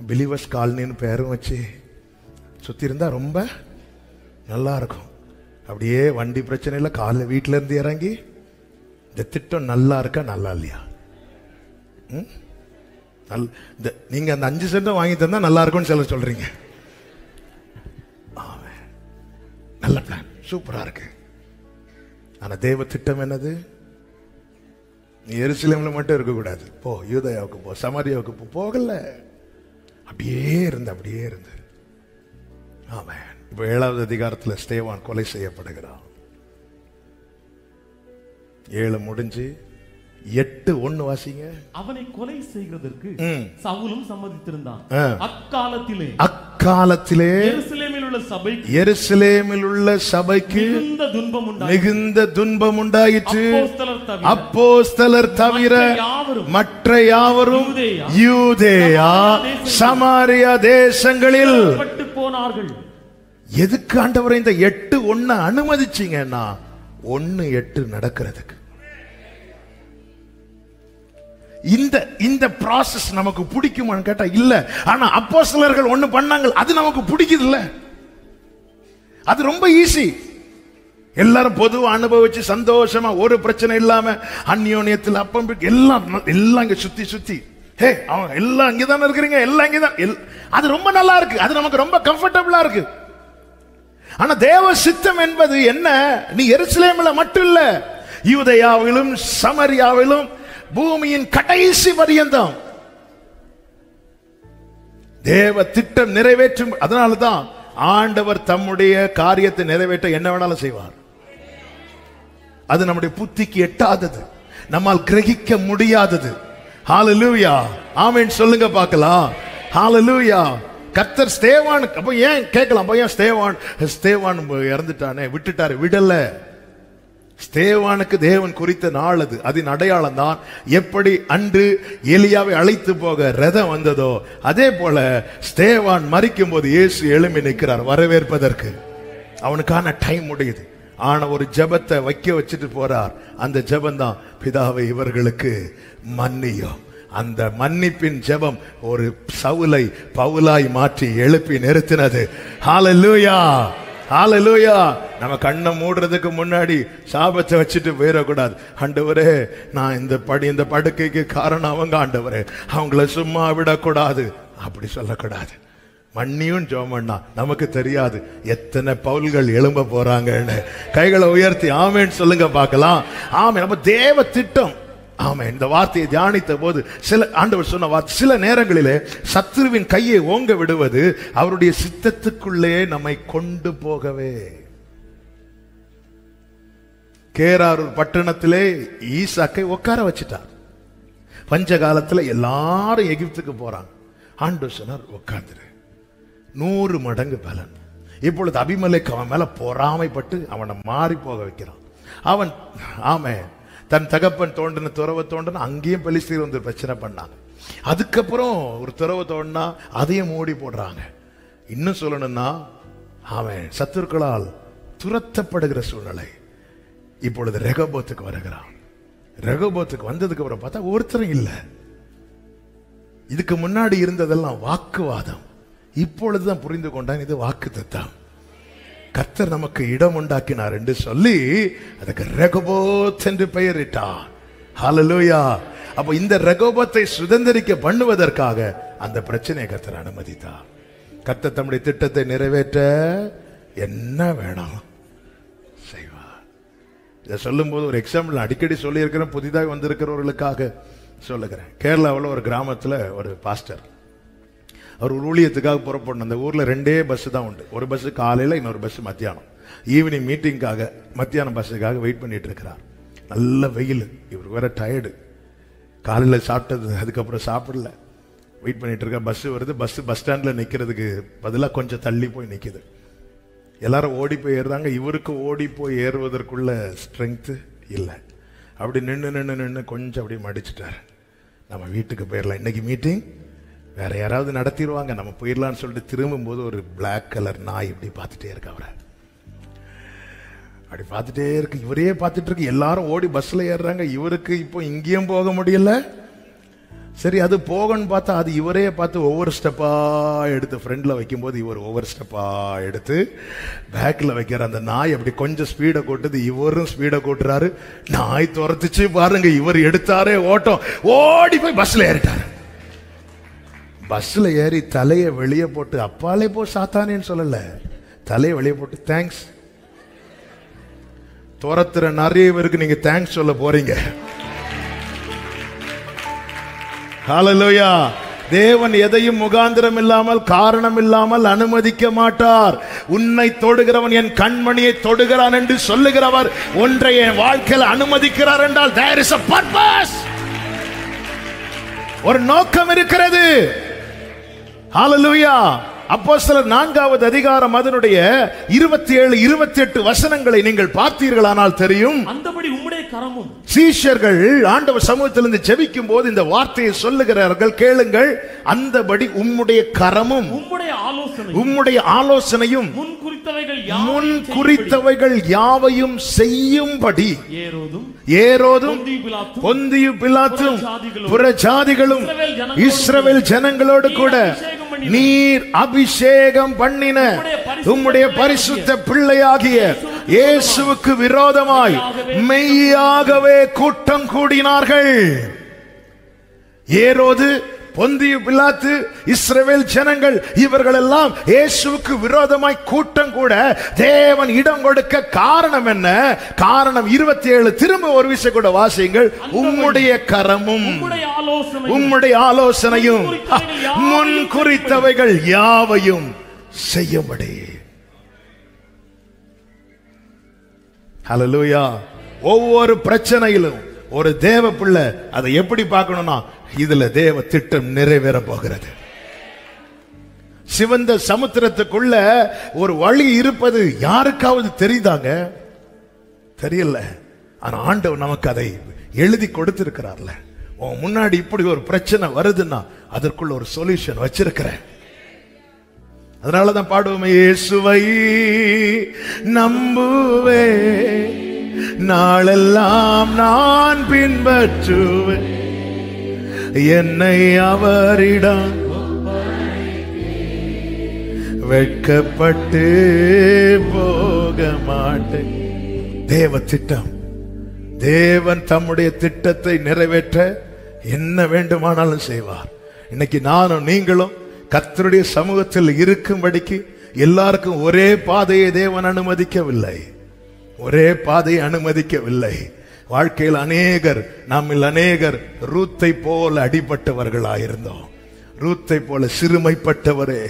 பிலீவர்ஸ் காலனின்னு பேரும் வச்சு சுத்தி இருந்தா ரொம்ப நல்லா இருக்கும். அப்படியே வண்டி பிரச்சனை இல்லை, காலைல வீட்டில இருந்து இறங்கி இந்த திட்டம் நல்லா இருக்கா நல்லா இல்லையா? நீங்க அந்த 5 சென்ட் வாங்கி தந்தா நல்லா இருக்கும்னு சொல்ல சொல்றீங்க. நல்ல பிளான், சூப்பரா இருக்கு. ஆனா தேவ திட்டம் என்னது? நீ எருசலேம்ல மட்டும் இருக்க கூடாது, போ யூதேயாவுக்கு போ, சமாரியாவுக்கு போ. போகல, அப்படியே இருந்து. ஆமென். இப்ப 7வது அதிகாரத்துல ஸ்தேவான் கொலை செய்யப்படுகிறான். 7 முடிஞ்சு 8:1 வாசிங்க. அவனை கொலை செய்கிறதற்கு சவுலும் சம்மதித்திருந்தான். அக்காலத்திலே எருசலேமில் உள்ள சபைக்கு மிகுந்த துன்பம் உண்டாயிற்று. அப்போஸ்தலர் தவிர மற்ற யாவரும் யூதேயா சமாரியா தேசங்களில் போனார்கள். எதுக்கு ஆண்டவரே இந்த 8:1 அனுமதிச்சீங்கன்னா 1:8 நடக்கிறதுக்கு. இந்த process நமக்கு பிடிக்குமான்னு கேட்டா இல்ல. ஆனா அப்போஸ்தலர்கள் ஒண்ணு பண்ணாங்க, அது நமக்கு பிடிக்குது இல்ல. அது ரொம்ப ஈஸி. எல்லாரும் பொதுவா அனுபவிச்சு சந்தோஷமா ஒரு பிரச்சனை இல்லாம அந்யோன்யத்தில் அப்பம் எல்லாம் இங்க சுத்தி ஹே அவங்க எல்லாம் இங்கதானே இருக்கிறீங்க, எல்லாம் இங்கதான். அது ரொம்ப நல்லா இருக்கு, அது நமக்கு ரொம்ப கம்ஃபர்டபுளா இருக்கு. ஆனா தேவ சித்தம் என்பது என்ன? நீ எருசலேமில் மட்டும் இல்ல, யூதேயாவிலும் சமாரியாவிலும் பூமியின் கடைசி பரியந்தம் தேவ திட்டம் நிறைவேற்றும். அதனாலதான் ஆண்டவர் தம்முடைய காரியத்தை நிறைவேற்ற என்ன வேணாலும் செய்வார். அது நம்முடைய புத்திக்கு எட்டாதது, நம்மால் கிரகிக்க முடியாதது. ஹalleluya, ஆமென் சொல்லுங்க பார்க்கலாம். ஹalleluya. கர்த்தர் ஸ்தேவான் அப்ப ஏன் கேட்கலாம், ஏன் ஸ்தேவான் இறந்துட்டானே, விட்டுட்டாரு? விடல. ஸ்தேவானுக்கு தேவன் குறித்த நாள் அது. அதன் அடையாளம் தான் எப்படி அன்று எலியாவை அழைத்து போக ரதம் வந்ததோ அதே போல ஸ்தேவான் மரிக்கும் போது இயேசு எழும்பி நிற்கிறார் வரவேற்பதற்கு. அவனுக்கான டைம் முடியுது. ஆனா ஒரு ஜெபத்தை வைக்க வச்சுட்டு போறார். அந்த ஜெபம் தான், பிதாவை இவர்களுக்கு மன்னியும். அந்த மன்னிப்பின் ஜெபம் ஒரு சவுலை பவுலாய் மாற்றி எழுப்பி நிறுத்தினது. ஹalleluya, ஹalleluya. நம்ம கண்ணை மூடுறதுக்கு முன்னாடி சாபத்தை வச்சுட்டு போயிடக்கூடாது. ஆண்டவரே, நான் இந்த படுக்கைக்கு காரணம் அவங்க, ஆண்டவரே அவங்கள சும்மா விடக்கூடாது அப்படி சொல்லக்கூடாது. மண்ணியும் ஜோமண்ணா நமக்கு தெரியாது எத்தனை பவுல்கள் எழும்ப போறாங்கன்னு. கைகளை உயர்த்தி ஆமேன்னு சொல்லுங்க பார்க்கலாம். ஆமே, நம்ம தேவ திட்டம். ஆமே, இந்த வார்த்தையை தியானித்த போது ஆண்டவர் சொன்ன வார்த்தை, சில நேரங்களிலே சத்துருவின் கையை ஓங்க விடுவது அவருடைய சித்தத்துக்குள்ளே நம்மை கொண்டு போகவே. கேராரூர் பட்டணத்திலே ஈசாக்கை உட்கார வச்சிட்டார். பஞ்ச காலத்துல எல்லாரும் எகிப்துக்கு போறாங்க. ஆண்டவர் சொன்னார், உட்கார்ந்துரு, 100 மடங்கு பலன். இப்பொழுது அபிமெலேக்கு அவன் மேல பொறாமைப்பட்டு அவனை மாறி போக வைக்கிறான். அவன் ஆமே தன் தகப்பன் தோண்டின துறவை தோண்டின அங்கேயும் பெலிஸ்தீர் வந்து பிரச்சனை பண்ணாங்க. அதுக்கப்புறம் ஒரு துறவை தோண்டினா அதையும் மூடி போடுறாங்க. இன்னும் சொல்லணும்னா அவன் சத்துருக்களால் துரத்தப்படுகிற சூழ்நிலை. இப்பொழுது ரெகோபோத்துக்கு வருகிறான். ரெகோபோத்துக்கு வந்ததுக்கு அப்புறம் பார்த்தா ஒருத்தரும் இல்லை. இதுக்கு முன்னாடி இருந்ததெல்லாம் வாக்குவாதம். இப்பொழுதுதான் புரிந்து கொண்டான் இது வாக்குத்தத்தம். கர்த்தர் நமக்கு இடம் உண்டாக்கினார் என்று சொல்லி அதுக்கு ரெகோபோத் என்று பெயரிட்டார். ஹல்லேலூயா. அப்ப இந்த ரெகோபத்தை சுதந்திரிக்க பண்ணுவதற்காக அந்த பிரச்சனையை கர்த்தர் அனுமதித்தார். கர்த்தர் தம்முடைய திட்டத்தை நிறைவேற்ற என்ன வேணும் செய்வார். இதை சொல்லும் போது ஒரு எக்ஸாம்பிள் அடிக்கடி சொல்லி இருக்கிறேன், புதிதாக வந்திருக்கிறவர்களுக்காக சொல்லுகிறேன். கேரளாவில் ஒரு கிராமத்தில் ஒரு பாஸ்டர், அவர் ஒரு ஊழியத்துக்காக புறப்படணும். அந்த ஊர்ல 2 பஸ் தான் உண்டு. ஒரு பஸ் காலையில, இன்னொரு பஸ் மத்தியானம். ஈவினிங் மீட்டிங்காக மத்தியானம் பஸ்ஸுக்காக வெயிட் பண்ணிட்டு இருக்கிறார். நல்ல வெயில், இவருக்கு வேற டயர்டு, காலையில சாப்பிட்டது அதுக்கப்புறம் சாப்பிடல, வெயிட் பண்ணிட்டு இருக்க. பஸ் வருது, பஸ் ஸ்டாண்ட்ல நிக்கிறதுக்கு பதிலாக கொஞ்சம் தள்ளி போய் நிக்குது. எல்லாரும் ஓடி போய் ஏறுறாங்க, இவருக்கு ஓடி போய் ஏறுவதற்குள்ள ஸ்ட்ரென்த் இல்லை. அப்படி நின்று கொஞ்சம் அப்படியே மடிச்சிட்டார். நம்ம வீட்டுக்கு போயிடலாம், இன்னைக்கு மீட்டிங் வேற யாராவது நடத்திடுவாங்க, நம்ம போயிடலாம்னு சொல்லிட்டு திரும்பும் போது ஒரு பிளாக் கலர் நாய் இப்படி பார்த்துட்டே இருக்கு. அவரை அப்படி பார்த்துட்டே இருக்கு, இவரே பார்த்துட்டு இருக்கு. எல்லாரும் ஓடி பஸ்ல ஏறுறாங்க, இவருக்கு இப்போ இங்கேயும் போக முடியல. சரி, அது போகன்னு பார்த்தா அது இவரே பார்த்து ஒவ்வொரு ஸ்டெப்பா எடுத்து ஃப்ரண்ட்ல வைக்கும் போது இவர் ஒவ்வொரு ஸ்டெப்பா எடுத்து பேக்ல வைக்கிற. அந்த நாய் அப்படி கொஞ்சம் ஸ்பீடை கூட்டுது, இவரும் ஸ்பீடை கூட்டுறாரு. நாய் துரத்துச்சு பாருங்க, இவர் எடுத்தாரே ஓட்டம், ஓடி போய் பஸ்ல ஏறிட்டாரு. பஸ்ல ஏறி தலையை வெளியே போட்டு, அப்பாலே போ சாத்தானேன்னு சொல்லல, தலையை வெளியே போட்டு தேங்க்ஸ். துரத்துற நிறைய பேருக்கு நீங்க தேங்க்ஸ் சொல்ல போறீங்க. ஹல்லேலூயா. தேவன் எதையும் முகாந்திரம் இல்லாமல், காரணம் இல்லாமல் அனுமதிக்க மாட்டார். உன்னை தொடுகிறவன் என் கண்மணியை தொடுகிறான் என்று சொல்லுகிறவர் ஒன்றை என் வாழ்க்கையில் அனுமதிக்கிறார் என்றால் there is a purpose, ஒரு நோக்கம் இருக்கிறது. ஹல்லேலூயா. அப்போஸ்தலர் 4வது அதிகாரம் அதனுடைய 27, 28 வசனங்களை நீங்கள் பார்த்தீர்களானால் தெரியும். அந்தபடி உம்முடைய கரமும், சீஷர்கள் ஆண்டவர் சமூகத்திலிருந்து ஜெபிக்கும் போது இந்த வார்த்தையை சொல்லுகிறார்கள், கேளுங்கள். அந்தபடி உம்முடைய கரமும் உம்முடைய ஆலோசனையும் முன் குறித்தவைகள் யாவையும் செய்யும்படி ஏரோதும் பொந்தியு பிலாத்தும் புறஜாதிகளும் இஸ்ரவேல் ஜனங்களோடு கூட நீர் அபிஷேகம் பண்ணின உம்முடைய பரிசுத்த பிள்ளையாகிய இயேசுவுக்கு விரோதமாய் மெய்யாகவே கூட்டம் கூடினார்கள். ஏரோது, பொந்தியு பிலாத்து, இஸ்ரவேல் ஜனங்கள், இவர்கள் எல்லாம் இயேசுவுக்கு விரோதமாய் கூட்டம் கூட தேவன் இடம் கொடுக்க காரணம் என்ன? காரணம் 27. திரும்ப ஒரு விஷயம் கூட வாசியுங்கள். உம்முடைய கரமும் உம்முடைய ஆலோசனையும் முன் குறித்தவைகள் யாவையும் செய்யும்படி. ஹல்லேலூயா. ஒவ்வொரு பிரச்சனையிலும் ஒரு தேவ பிள்ளை அதை எப்படி பார்க்கணும்னா, இதுல தேவ திட்டம் நிறைவேற போகிறது. சிவந்த சமுத்திரத்துக்குள்ள ஒரு வழி இருப்பது யாருக்காவது தெரியுதாங்க? தெரியல. ஆனா ஆண்டவர் நமக்கு அதை எழுதி கொடுத்திருக்கிறார்ல. உன் முன்னாடி இப்படி ஒரு பிரச்சனை வருதுன்னா அதற்குள்ள ஒரு சொல்யூஷன் வச்சிருக்கிறேன். அதனாலதான் பாடுவோமே, இயேசுவை நம்புவே நாளெல்லாம் நான் பின்பற்றுவேன், என்னை அவரிடம் வெட்கப்பட்டு போக மாட்டேன். தேவ திட்டம், தேவன் தம்முடைய திட்டத்தை நிறைவேற்ற என்ன வேண்டுமானாலும் செய்வார். இன்னைக்கு நானும் நீங்களும் கர்த்தருடைய சமூகத்தில் இருக்கும்படிக்கு எல்லாருக்கும் ஒரே பாதையை தேவன் அனுமதிக்கவில்லை. ஒரே பாதையை அனுமதிக்கவில்லை. வாழ்க்கையில் அநேகர், நம்மில் அநேகர் ரூத்தை போல அடிபட்டவர்களாயிருந்தோம். ரூத்தை போல சிறுமைப்பட்டவரே,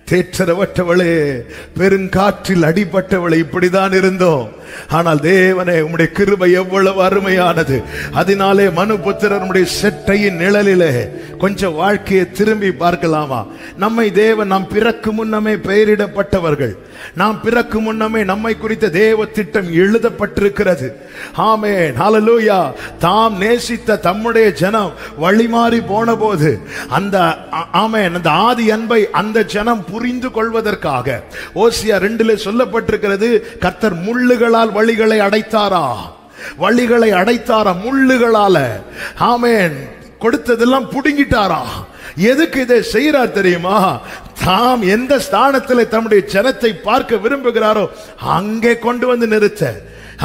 தேற்றரவற்றவளே, பெருங்காற்றில் அடிபட்டவளை, இப்படிதான் இருந்தோம். ஆனால் தேவனே, உம்முடைய கிருபை எவ்வளவு அருமையானது. அதனாலே மனுபுத்திரர் உம்முடைய செட்டையின் நிழலிலே கொஞ்சம் வாழ்க்கையை திரும்பி பார்க்கலாமா? நம்மை தேவன், நாம் பிறக்கு முன்னமே பெயரிடப்பட்டவர்கள், நாம் பிறக்கு முன்னமே நம்மை குறித்த தேவ திட்டம் எழுதப்பட்டிருக்கிறது. ஆமென், ஹல்லேலூயா. தாம் நேசித்த தம்முடைய ஜனம் வழிமாறி போன போது அந்த ஆமென் அந்த ஆதி அன்பை அந்த ஜனம் புரிந்து கொள்வதற்காக ஓசியா 2 சொல்லப்பட்டிருக்கிறது, கர்த்தர் முள்ளுகளால் வழிகளை அடைத்தாரா, வழிகளை அடைத்தாரா முள்ளுகளால. ஆமென், கொடுத்ததெல்லாம் புடுங்கிட்டாரா. எதுக்கு இதை செய்யறார் தெரியுமா? தாம் எந்த ஸ்தானத்தில் தம்முடைய ஜனத்தை பார்க்க விரும்புகிறாரோ அங்கே கொண்டு வந்து நிறுத்த.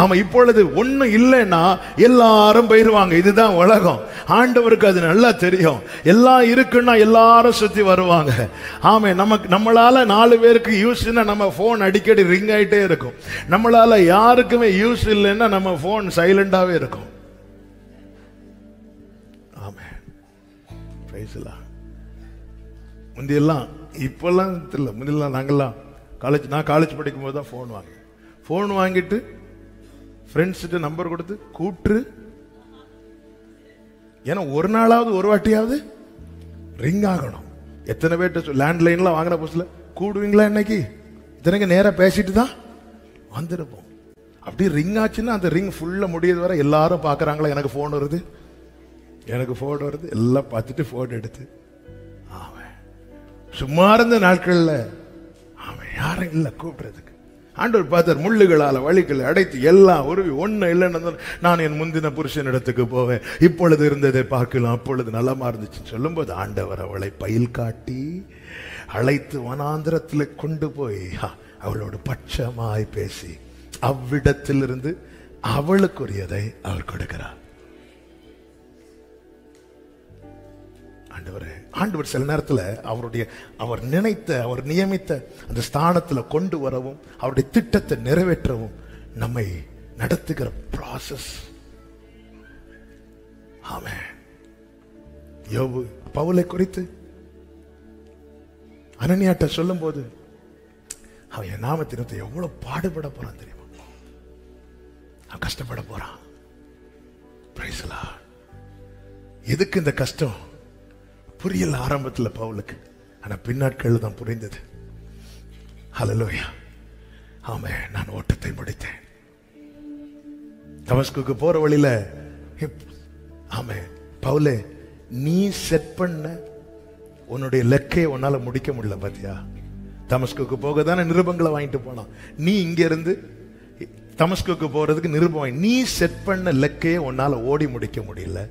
ஆமா, இப்பொழுது ஒண்ணும் இல்லைன்னா எல்லாரும் போயிருவாங்க. இதுதான் உலகம். ஆண்டவருக்கு அது நல்லா தெரியும். எல்லாம் இருக்குன்னா எல்லாரும் சுத்தி வருவாங்க. ஆமா, நம்மளால 4 பேருக்கு யூஸ்னா நம்ம போன் அடிக்கடி ரிங் ஆயிட்டே இருக்கும். நம்மளால யாருக்குமே யூஸ் இல்லைன்னா நம்ம போன் சைலண்டாவே இருக்கும். ஆமா, முந்தியெல்லாம், இப்பெல்லாம் தெரியல, முந்தியெல்லாம் நாங்கெல்லாம் நான் காலேஜ் படிக்கும் போது தான் போன் வாங்கிட்டு ஃப்ரெண்ட்ஸ்கிட்ட நம்பர் கொடுத்து கூப்பிட்டு, ஏன்னா ஒரு நாளாவது ஒரு வாட்டியாவது ரிங் ஆகணும். எத்தனை பேர்ட்ட லேண்ட்லைன்லாம் வாங்கின புதுசுல கூடுவீங்களா இன்னைக்கு? இத்தனைக்கு நேரா பேசிட்டு தான் வந்திருப்போம். அப்படி ரிங் ஆச்சுன்னா அந்த ரிங் ஃபுல்லா முடியது வரை எல்லாரும் பாக்குறாங்களா, எனக்கு போன் வருது, எனக்கு போன் வருது, எல்லாம் பார்த்துட்டு போன் எடுத்து. ஆமாம், சும்மா இருந்த நாட்கள்ல ஆமாம் யாரும் இல்லை கூப்பிடுறதுக்கு. ஆண்டவர் பார்த்தார், முள்ளுகளால வழிகளை அடைத்து எல்லாம் ஒரு ஒண்ணு இல்லைன்னு, நான் என் முந்தின புருஷன் இடத்துக்கு போவேன், இப்பொழுது இருந்ததை பார்க்கலாம், அப்பொழுது நலமா இருந்துச்சுன்னு சொல்லும் போது ஆண்டவர் அவளை பயில் காட்டி அழைத்து வனாந்திரத்தில் கொண்டு போய் அவளோடு பட்சமாய் பேசி அவ்விடத்திலிருந்து அவளுக்குரியதை அவள் கொடுக்கிறார். ஆண்டவர் சில நேரத்தில் அவர் நினைத்த, அவர் நியமித்த அந்த ஸ்தானத்தில் கொண்டு வரவும், அவருடைய திட்டத்தை நிறைவேற்றவும் நம்மை நடத்துகிற ப்ராசஸ். ஆமென். யோபு பவுலை குறித்து அனனியாட்ட சொல்லும் போது, அவன் என் நாமத்தினத்தை எவ்வளவு பாடுபட போறான் தெரியுமா? அவன் கஷ்டப்பட போறான். Praise the Lord. எதுக்கு இந்த கஷ்டம் புரியல ஆரம்பத்தில் பவுலுக்கு, ஆனா பின்னாட்கள் தான் புரிந்தது. ஹல்லேலூயா. ஆமென். நான் ஓட்டத்தை முடித்தேன். தமஸ்குக்கு போற வழியில, ஆமென், பவுலே, நீ செட் பண்ண உன்னுடைய லெக்கையை உன்னால முடிக்க முடியல பாத்தியா? தமஸ்குக்கு போக தானே நிருபங்களை வாங்கிட்டு போனான். நீ இங்க இருந்து தமஸ்குக்கு போறதுக்கு நிருபம் வாங்கி, நீ செட் பண்ண லெக்கையை உன்னால ஓடி முடிக்க முடியல.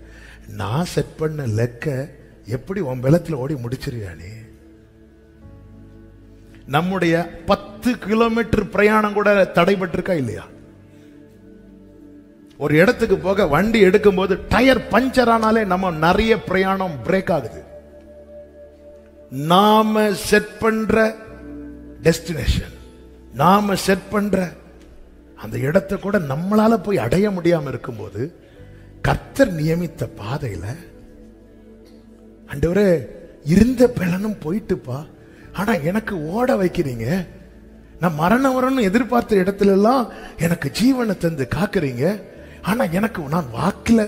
நான் செட் பண்ண லெக்க எப்படி உன் பலத்துல ஓடி முடிச்சிருவியா நீ? நம்முடைய 10 கிலோமீட்டர் பிரயாணம் கூட தடைபட்டிருக்கா இல்லையா? ஒரு இடத்துக்கு போக வண்டி எடுக்கும் போது டயர் பஞ்சர் ஆனாலே நம்ம நிறைய பிரயாணம் பிரேக் ஆகுது. நாம செட் பண்ற டெஸ்டினேஷன், நாம செட் பண்ற அந்த இடத்தை கூட நம்மளால போய் அடைய முடியாம இருக்கும்போது, கர்த்தர் நியமித்த பாதையில, ஆண்டவரே இருந்த பலனும் போயிட்டுப்பா, ஆனா எனக்கு ஓட வைக்கிறீங்க, நான் மரணம் வரணும்னு எதிர்பார்த்த இடத்துல எல்லாம் எனக்கு ஜீவனை தந்து காக்குறீங்க, ஆனா எனக்கு நான் வாக்குல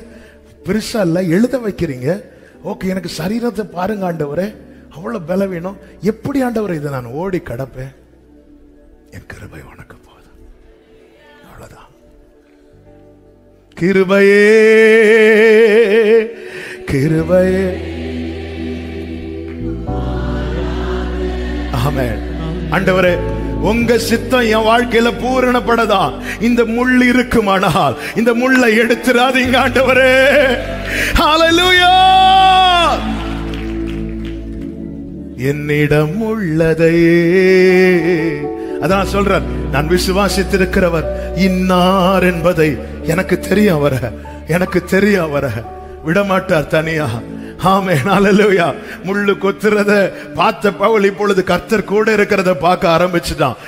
பெருசா இல்ல எழுத வைக்கிறீங்க. ஓகே, எனக்கு சரீரத்தை பாருங்க ஆண்டவரே, அவ்வளவு பலவீனம், எப்படி ஆண்டவரே இதை நான் ஓடி கடப்பேன்? என் கிருபை உனக்கு போதும். அவ்வளவுதான். கிருபையே கிருபையே. ஆமென். ஆண்டவரே, உங்க சித்தம் என் வாழ்க்கையில பூரணப்படதா. இந்த முள் இருக்குமானால் இந்த முள்ளை எடுத்துறாதீங்க ஆண்டவரே. ஹல்லேலூயா. என்னிடம் உள்ளதையே, அதான் சொல்றார், நான் விசுவாசித்திருக்கிறவர் இன்னார் என்பதை எனக்கு தெரியும், வர எனக்கு தெரியும், வர விடமாட்டார் தனியா. ஆமென். ஹல்லேலூயா. முள்ளு கொத்துறத பார்த்த பவுல் இப்பொழுது கர்த்தர் கூட இருக்கிறத பார்க்க ஆரம்பிச்சுட்டான்.